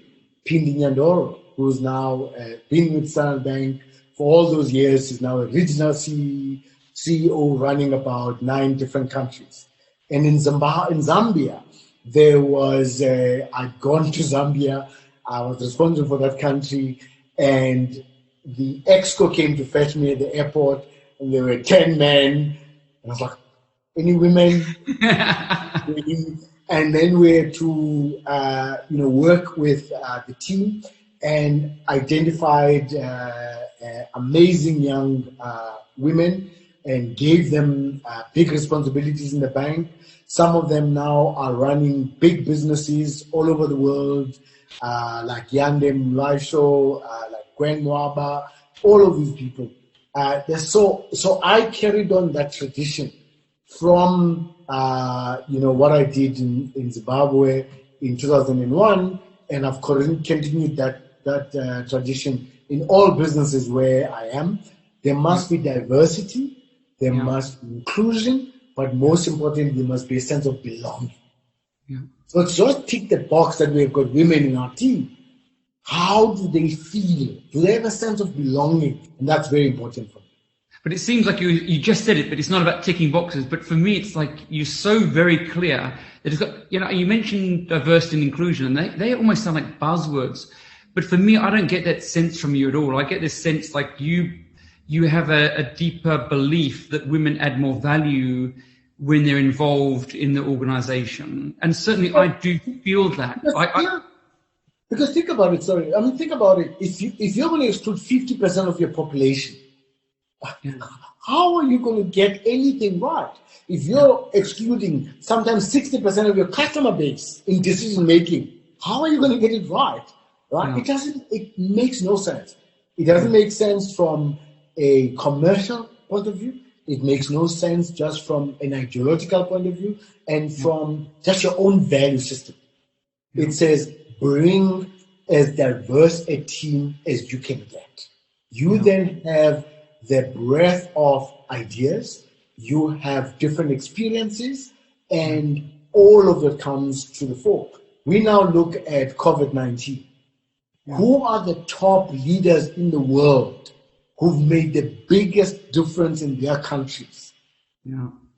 Pindi Nyandoro, who's now been with Standard Bank for all those years. She's now a regional CEO running about 9 different countries. And in Zambia, there was, I'd gone to Zambia, I was responsible for that country, and the EXCO came to fetch me at the airport, and there were 10 men, and I was like, any women? And then we had to, work with the team and identified amazing young women and gave them big responsibilities in the bank. Some of them now are running big businesses all over the world, like Yandem Laisho, like Gwen Nwaba, all of these people. So I carried on that tradition from what I did in Zimbabwe in 2001, and I've continued that tradition in all businesses where I am. There must be diversity, there must be inclusion, but most importantly, there must be a sense of belonging. Yeah. So it's just tick the box that we've got women in our team. How do they feel? Do they have a sense of belonging? And that's very important for me. But it seems like you just said it, but it's not about ticking boxes. But for me, it's like you're so very clear that it's got, you mentioned diversity and inclusion, and they almost sound like buzzwords. But for me, I don't get that sense from you at all. I get this sense like you have a deeper belief that women add more value when they're involved in the organization. And certainly I do feel that. Because think about it, think about it. If you're going to exclude 50% of your population, how are you going to get anything right? If you're excluding sometimes 60% of your customer base in decision making, how are you going to get it right? Right? Yeah. It makes no sense. It doesn't make sense from a commercial point of view. It makes no sense just from an ideological point of view and from just your own value system. It says bring as diverse a team as you can get. You then have the breadth of ideas, you have different experiences, and all of it comes to the fore. We now look at COVID-19. Who are the top leaders in the world who've made the biggest difference in their countries?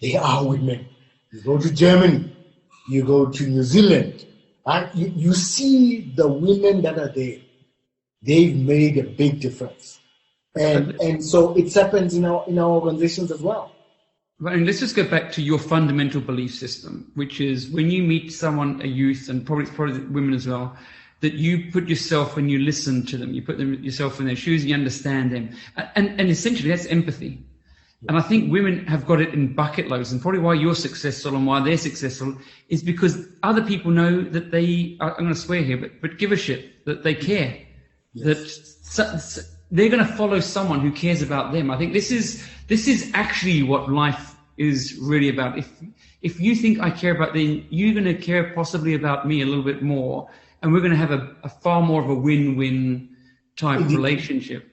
They are women. You go to Germany, you go to New Zealand, and you see the women that are there. They've made a big difference. And so it happens in our organizations as well. Right, and let's just go back to your fundamental belief system, which is when you meet someone, a youth, and probably women as well, that you put yourself and you listen to them, you put yourself in their shoes, and you understand them. And essentially that's empathy. And I think women have got it in bucket loads, and probably why you're successful and why they're successful is because other people know that they, I'm going to swear here, but give a shit, that they care, that they're going to follow someone who cares about them. I think this is actually what life is really about. If you think I care about them, you're going to care possibly about me a little bit more, and we're going to have a far more of a win-win type relationship.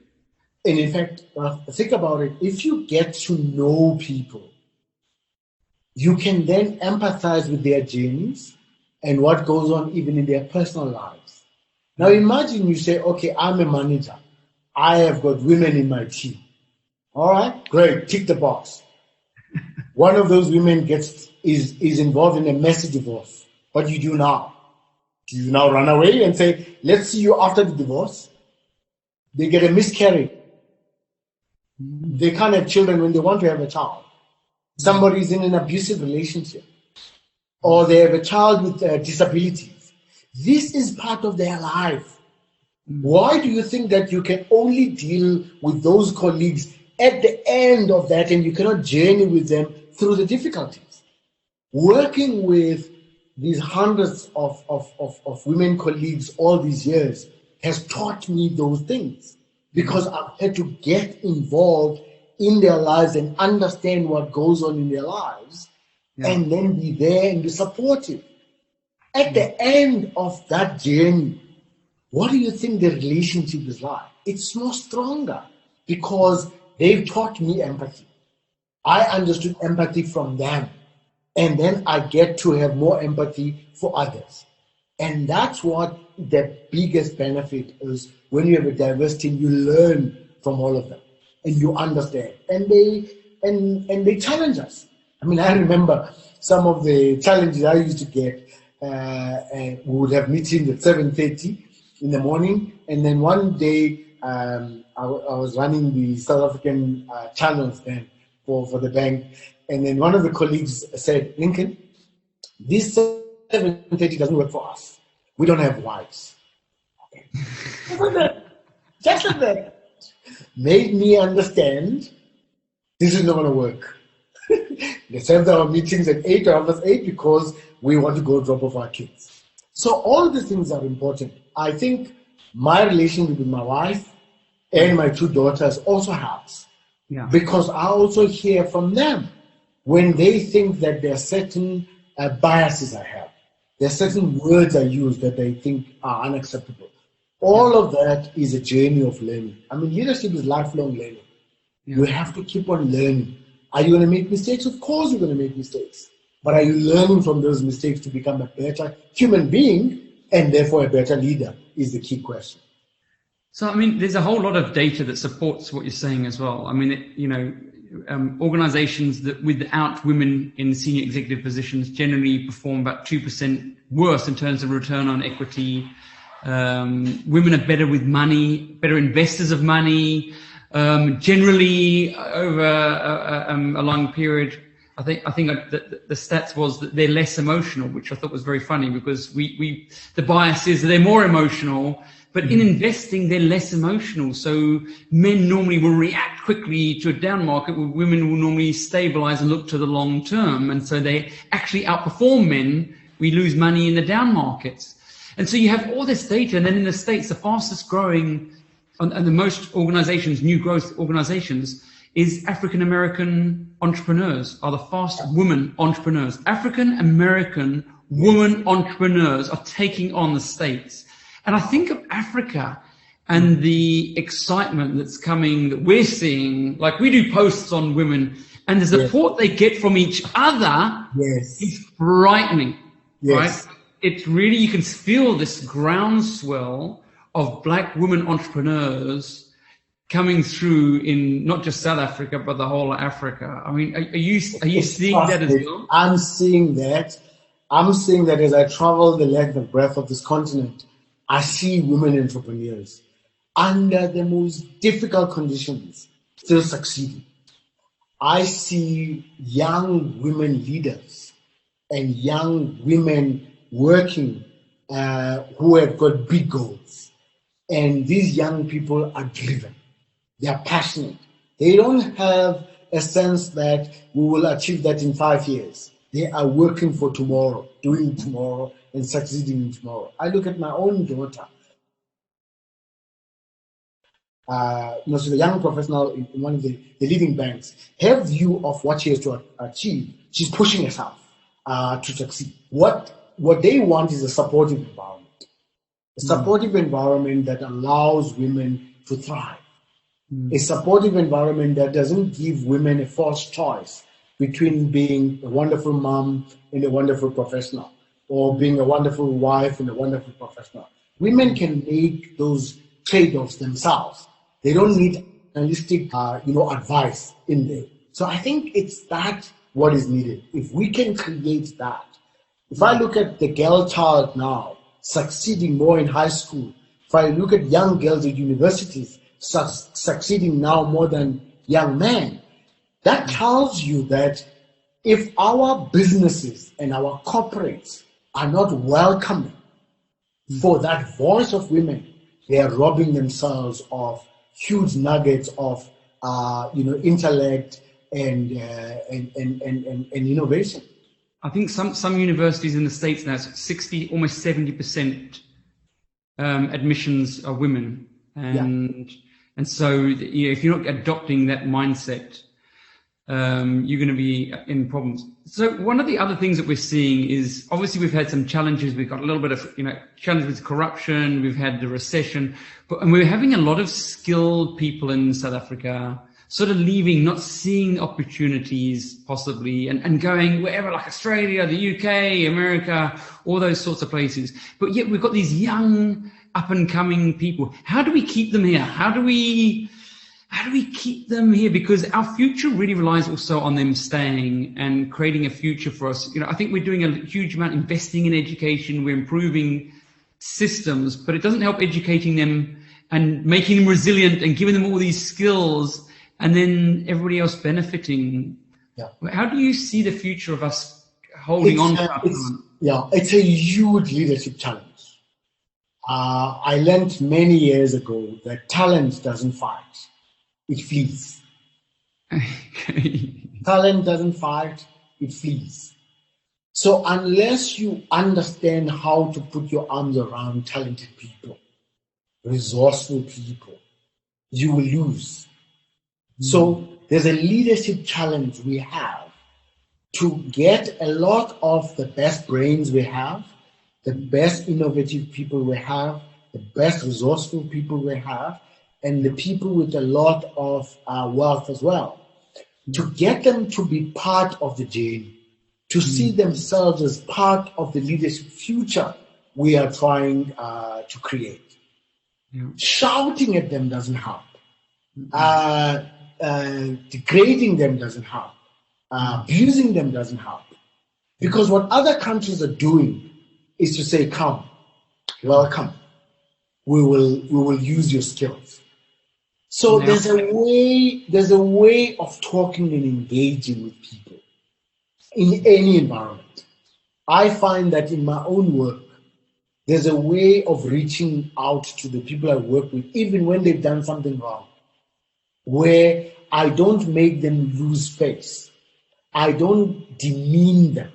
And in fact, think about it. If you get to know people, you can then empathize with their journeys and what goes on even in their personal lives. Now imagine you say, okay, I'm a manager. I have got women in my team. All right, great, tick the box. One of those women is involved in a messy divorce. What do you do now? Do you now run away and say, let's see you after the divorce? They get a miscarriage. They can't have children when they want to have a child. Somebody's in an abusive relationship, or they have a child with disabilities. This is part of their life. Why do you think that you can only deal with those colleagues at the end of that and you cannot journey with them through the difficulties? Working with these hundreds of women colleagues all these years has taught me those things, because I've had to get involved in their lives and understand what goes on in their lives, and then be there and be supportive. At the end of that journey, what do you think the relationship is like? It's more stronger because they've taught me empathy. I understood empathy from them, and then I get to have more empathy for others. And that's what the biggest benefit is. When you have a diverse team, you learn from all of them and you understand. And they challenge us. I mean, I remember some of the challenges I used to get. We would have meetings at 7:30 in the morning. And then one day, I was running the South African channels then for the bank. And then one of the colleagues said, Lincoln, this 7:30 doesn't work for us. We don't have wives. Just like that. Made me understand this is not going to work. Let's have our meetings at 8 or 8 because we want to go drop off our kids. So all of these things are important. I think my relationship with my wife and my two daughters also helps. Because I also hear from them when they think that there are certain biases I have. There are certain words I use that they think are unacceptable. All of that is a journey of learning. I mean, leadership is lifelong learning. You have to keep on learning. Are you going to make mistakes? Of course you're going to make mistakes. But are you learning from those mistakes to become a better human being and therefore a better leader is the key question. So, I mean, there's a whole lot of data that supports what you're saying as well. I mean, organizations that without women in senior executive positions generally perform about 2% worse in terms of return on equity. Women are better with money, better investors of money. Generally, over a long period, I think the stats was that they're less emotional, which I thought was very funny because the bias is that they're more emotional. But in investing, they're less emotional. So men normally will react quickly to a down market, where women will normally stabilize and look to the long term. And so they actually outperform men. We lose money in the down markets. And so you have all this data. And then in the States, the fastest growing and the most organizations, new growth organizations, is African-American entrepreneurs are the fastest women entrepreneurs. African-American women entrepreneurs are taking on the States. And I think of Africa and the excitement that's coming, that we're seeing. Like, we do posts on women, and the support they get from each other is frightening, right? It's really, you can feel this groundswell of black women entrepreneurs coming through in not just South Africa, but the whole of Africa. I mean, are you seeing that as well? I'm seeing that. I'm seeing that as I travel the length and breadth of this continent. I see women entrepreneurs under the most difficult conditions still succeeding. I see young women leaders and young women working who have got big goals. And these young people are driven. They are passionate. They don't have a sense that we will achieve that in 5 years. They are working for tomorrow, doing tomorrow, and succeeding in tomorrow. I look at my own daughter. She's a young professional in one of the leading banks. Her view of what she has to achieve, she's pushing herself to succeed. What they want is a supportive environment. A supportive environment that allows women to thrive. A supportive environment that doesn't give women a false choice between being a wonderful mom and a wonderful professional, or being a wonderful wife and a wonderful professional. Women can make those trade-offs themselves. They don't need analytic, advice in there. So I think it's that what is needed. If we can create that. If I look at the girl child now succeeding more in high school, if I look at young girls at universities succeeding now more than young men, that tells you that if our businesses and our corporates are not welcoming for that voice of women, they are robbing themselves of huge nuggets of intellect and innovation. I think some universities in the States now, 60, almost 70% admissions are women, and so if you're not adopting that mindset, you're going to be in problems. So one of the other things that we're seeing is, obviously we've had some challenges. We've got a little bit of challenge with corruption. We've had the recession, and we're having a lot of skilled people in South Africa sort of leaving, not seeing opportunities possibly, and going wherever, like Australia, the UK, America, all those sorts of places. But yet we've got these young up and coming people. How do we keep them here? How do we keep them here? Because our future really relies also on them staying and creating a future for us. I think we're doing a huge amount investing in education. We're improving systems, but it doesn't help educating them and making them resilient and giving them all these skills and then everybody else benefiting. Yeah. How do you see the future of us holding on to that? It's a huge leadership challenge. I learned many years ago that talent doesn't fight. It flees. Talent doesn't fight, it flees. So unless you understand how to put your arms around talented people, resourceful people, you will lose. So there's a leadership challenge we have to get a lot of the best brains we have, the best innovative people we have, the best resourceful people we have, and the people with a lot of wealth as well, to get them to be part of the journey, to see themselves as part of the leadership future we are trying to create. Shouting at them doesn't help. Degrading them doesn't help. Abusing them doesn't help. Because what other countries are doing is to say, come, welcome. We will use your skills. So there's a way of talking and engaging with people in any environment. I find that in my own work, there's a way of reaching out to the people I work with, even when they've done something wrong, where I don't make them lose face. I don't demean them.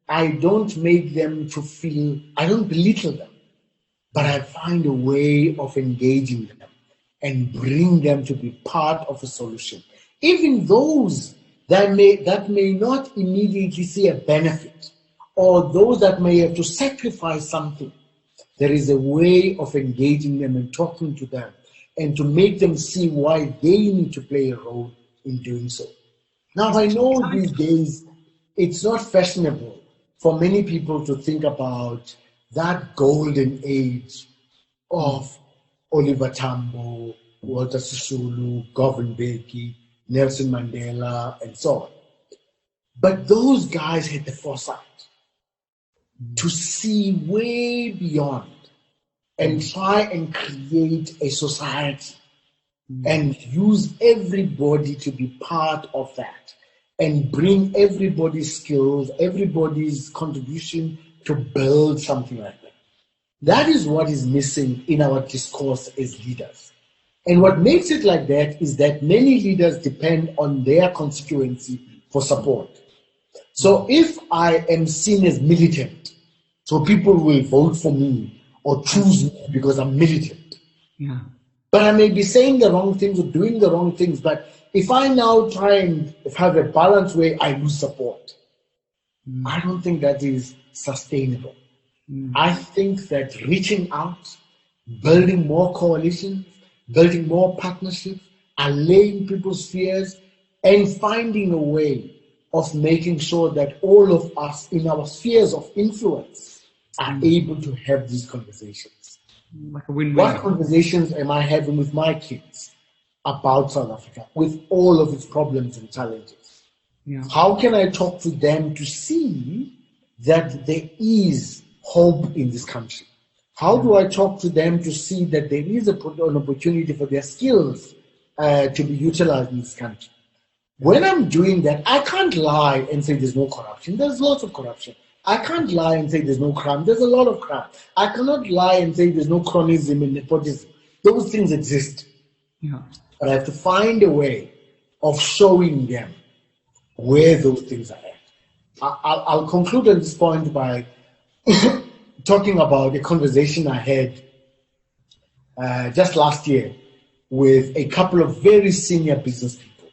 I don't make them to feel, I don't belittle them, but I find a way of engaging them and bring them to be part of a solution. Even those that may not immediately see a benefit, or those that may have to sacrifice something There is a way of engaging them and talking to them and to make them see why they need to play a role in doing so. Now, I know these days it's not fashionable for many people to think about that golden age of Oliver Tambo, Walter Sisulu, Govan Mbeki, Nelson Mandela, and so on. But those guys had the foresight to see way beyond and try and create a society and use everybody to be part of that and bring everybody's skills, everybody's contribution to build something like that. That is what is missing in our discourse as leaders. And what makes it like that is that many leaders depend on their constituency for support. So if I am seen as militant, so people will vote for me or choose me because I'm militant. Yeah. But I may be saying the wrong things or doing the wrong things. But if I now try and have a balanced way, I lose support. I don't think that is sustainable. I think that reaching out, building more coalitions, building more partnerships, allaying people's fears, and finding a way of making sure that all of us in our spheres of influence are able to have these conversations. Like a win-win. What conversations am I having with my kids about South Africa, with all of its problems and challenges? Yeah. How can I talk to them to see that there is hope in this country? How do I talk to them to see that there is an opportunity for their skills to be utilized in this country? When I'm doing that, I can't lie and say there's no corruption. There's lots of corruption. I can't lie and say there's no crime. There's a lot of crime. I cannot lie and say there's no cronyism and nepotism. Those things exist. Yeah. But I have to find a way of showing them where those things are at. I'll conclude on this point by talking about a conversation I had just last year with a couple of very senior business people.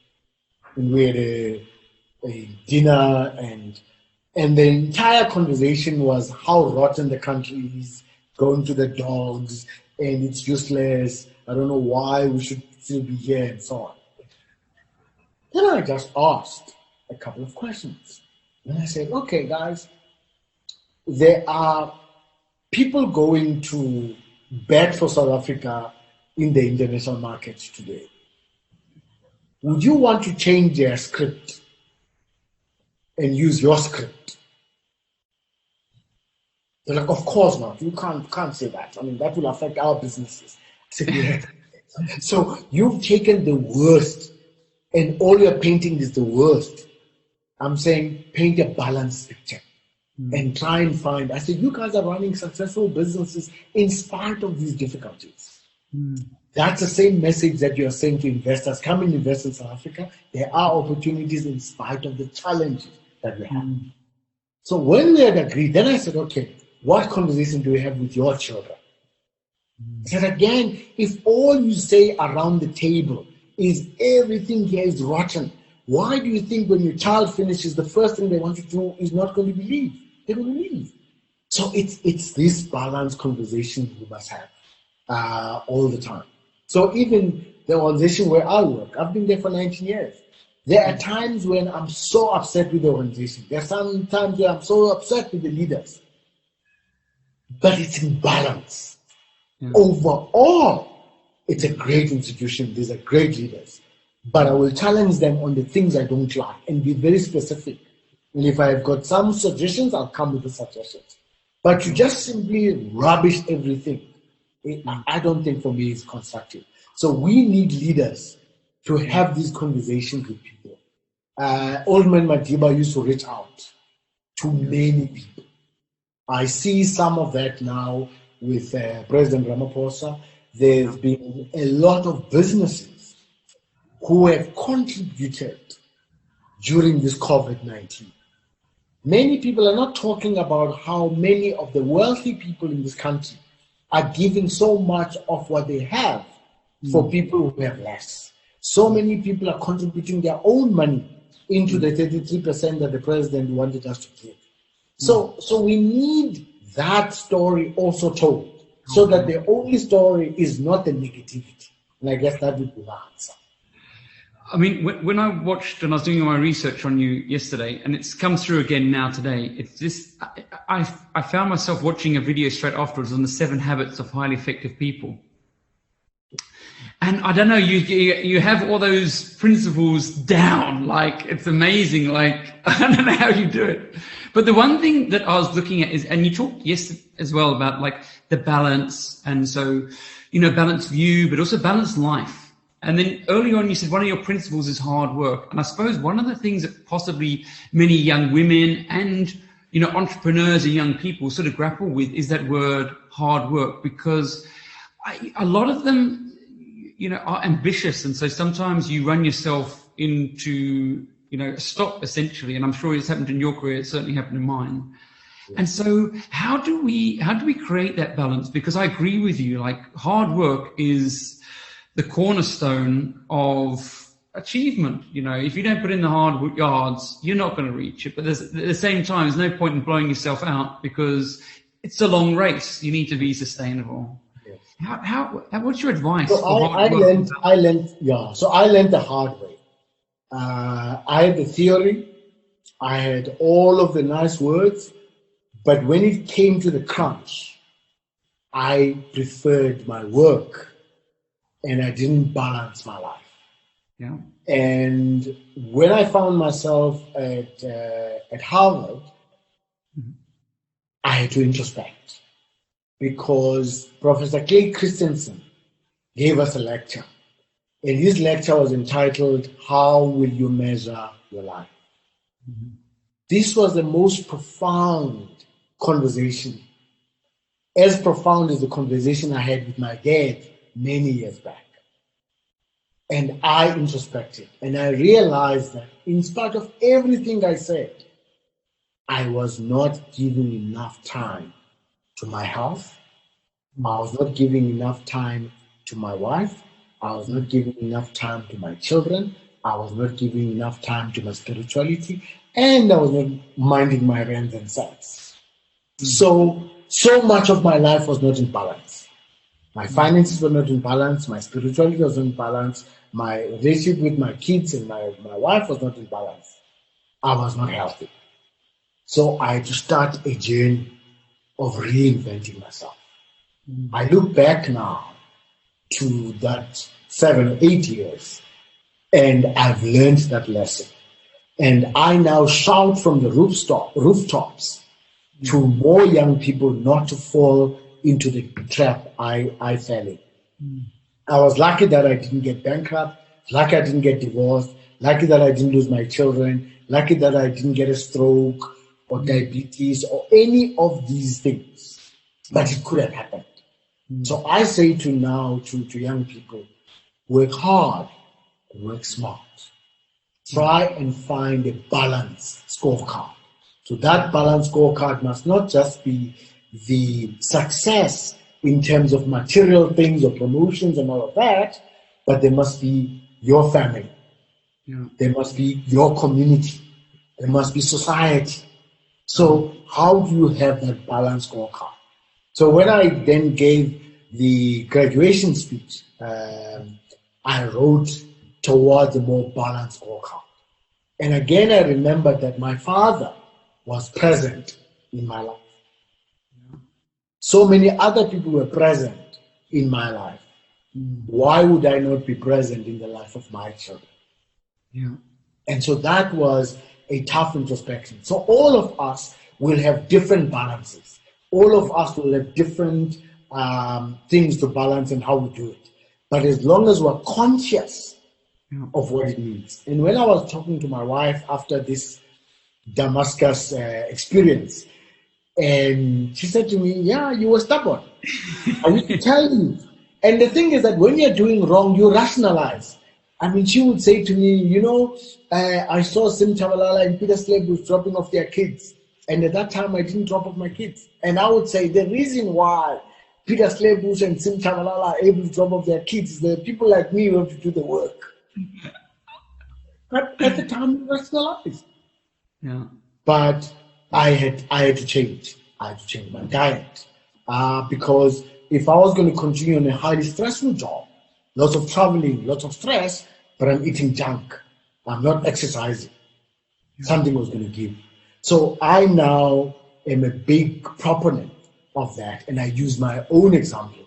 And we had a dinner, and the entire conversation was how rotten the country is, going to the dogs, and it's useless. I don't know why we should still be here, and so on. Then I just asked a couple of questions. And I said, okay, guys, there are people going to bet for South Africa in the international markets today. Would you want to change their script and use your script? They're like, of course not. You can't say that. I mean, that will affect our businesses. I said, yeah. So you've taken the worst, and all you're painting is the worst. I'm saying paint a balanced picture and try and find. I said, you guys are running successful businesses in spite of these difficulties. That's the same message that you're saying to investors. Come and invest in South Africa. There are opportunities in spite of the challenges that we have. So when we had agreed, then I said, okay, what conversation do we have with your children? I said, again, if all you say around the table is everything here is rotten, why do you think when your child finishes, the first thing they want to do is not going to be leave? They're going to leave. So it's this balanced conversation we must have all the time. So even the organization where I work, I've been there for 19 years. There are times when I'm so upset with the organization. There are some times where I'm so upset with the leaders. But it's in balance. Overall, it's a great institution. These are great leaders. But I will challenge them on the things I don't like and be very specific. And if I've got some suggestions, I'll come with the suggestions. But to just simply rubbish everything, I don't think for me is constructive. So we need leaders to have these conversations with people. Old man Madiba used to reach out to many people. I see some of that now with President Ramaphosa. There's been a lot of businesses who have contributed during this COVID-19. Many people are not talking about how many of the wealthy people in this country are giving so much of what they have for people who have less. So many people are contributing their own money into the 33% that the president wanted us to give. So we need that story also told. so that the only story is not the negativity. And I guess that would be the answer. I mean, when I watched and I was doing my research on you yesterday, and it's come through again now today, it's just, I found myself watching a video straight afterwards on the 7 habits of highly effective people. And I don't know, you have all those principles down, like it's amazing. Like, I don't know how you do it. But the one thing that I was looking at is, and you talked yesterday as well about like the balance. And so, balanced view, but also balanced life. And then early on, you said one of your principles is hard work. And I suppose one of the things that possibly many young women and, entrepreneurs and young people sort of grapple with is that word hard work, because a lot of them, are ambitious. And so sometimes you run yourself into, a stop essentially. And I'm sure it's happened in your career. It certainly happened in mine. Yeah. And so how do we create that balance? Because I agree with you, like hard work is the cornerstone of achievement. If you don't put in the hard yards, you're not going to reach it. But at the same time, there's no point in blowing yourself out because it's a long race. You need to be sustainable. Yes. What's your advice? So I learned the hard way. I had the theory, I had all of the nice words, but when it came to the crunch, I preferred my work. And I didn't balance my life. Yeah. And when I found myself at Harvard, I had to introspect because Professor Clay Christensen gave us a lecture. And his lecture was entitled, "How Will You Measure Your Life?" Mm-hmm. This was the most profound conversation, as profound as the conversation I had with my dad many years back. And I introspected and I realized that in spite of everything I said, I was not giving enough time to my health. I was not giving enough time to my wife. I was not giving enough time to my children. I was not giving enough time to my spirituality. And I was not minding my rents and cents. So much of my life was not in balance. My finances were not in balance. My spirituality was not in balance. My relationship with my kids and my wife was not in balance. I was not healthy. So I had to start a journey of reinventing myself. I look back now to that 7 or 8 years, and I've learned that lesson. And I now shout from the rooftops to more young people not to fall into the trap I fell in. I was lucky that I didn't get bankrupt, lucky I didn't get divorced, lucky that I didn't lose my children, lucky that I didn't get a stroke or diabetes or any of these things. But it could have happened. So I say to young people, work hard, work smart. Try and find a balanced scorecard. So that balanced scorecard must not just be the success in terms of material things or promotions and all of that, but there must be your family. Yeah. There must be your community. There must be society. So how do you have that balanced scorecard? So when I then gave the graduation speech, I wrote towards a more balanced scorecard. And again, I remember that my father was present in my life. So many other people were present in my life. Why would I not be present in the life of my children? Yeah. And so that was a tough introspection. So all of us will have different balances. All of us will have different things to balance and how we do it. But as long as we're conscious of what it means. And when I was talking to my wife after this Damascus experience, and she said to me, "Yeah, you were stubborn. I need to tell you." And the thing is that when you're doing wrong, you rationalize. I mean, she would say to me, I saw Sim Chabalala and Peter Slebus dropping off their kids. And at that time, I didn't drop off my kids. And I would say the reason why Peter Slebus and Sim Chabalala are able to drop off their kids is the people like me who have to do the work. But at the time, we rationalized. Yeah. But I had to change. I had to change my diet because if I was going to continue on a highly stressful job, lots of traveling, lots of stress, but I'm eating junk, I'm not exercising, something was going to give. So I now am a big proponent of that, and I use my own example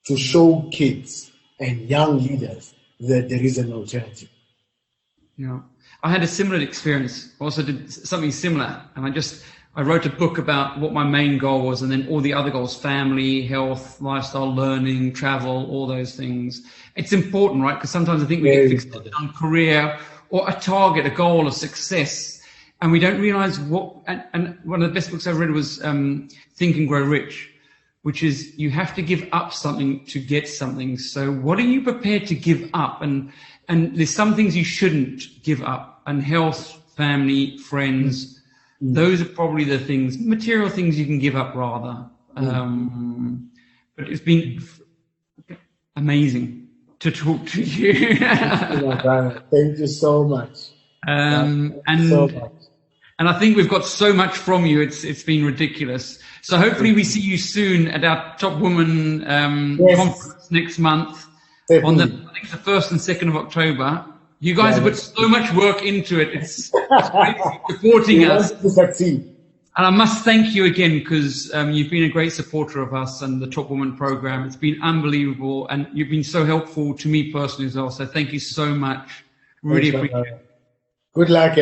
to show kids and young leaders that there is an alternative. Yeah, I had a similar experience. Also did something similar, and I wrote a book about what my main goal was, and then all the other goals: family, health, lifestyle, learning, travel, all those things. It's important, right? Because sometimes I think we get fixated on career or a target, a goal, a success, and we don't realize what. And one of the best books I read was Think and Grow Rich, which is you have to give up something to get something. So what are you prepared to give up? And there's some things you shouldn't give up. And health, family, friends, those are probably the things, material things you can give up rather. But it's been amazing to talk to you. Thank you so much. And so much. And I think we've got so much from you. It's been ridiculous. So hopefully we see you soon at our Top Woman conference next month. On I think the 1st and 2nd of October. You guys have put so much work into it. It's great supporting us. To succeed. And I must thank you again because you've been a great supporter of us and the Top Woman program. It's been unbelievable, and you've been so helpful to me personally as well. So thank you so much. Really appreciate it. Good luck,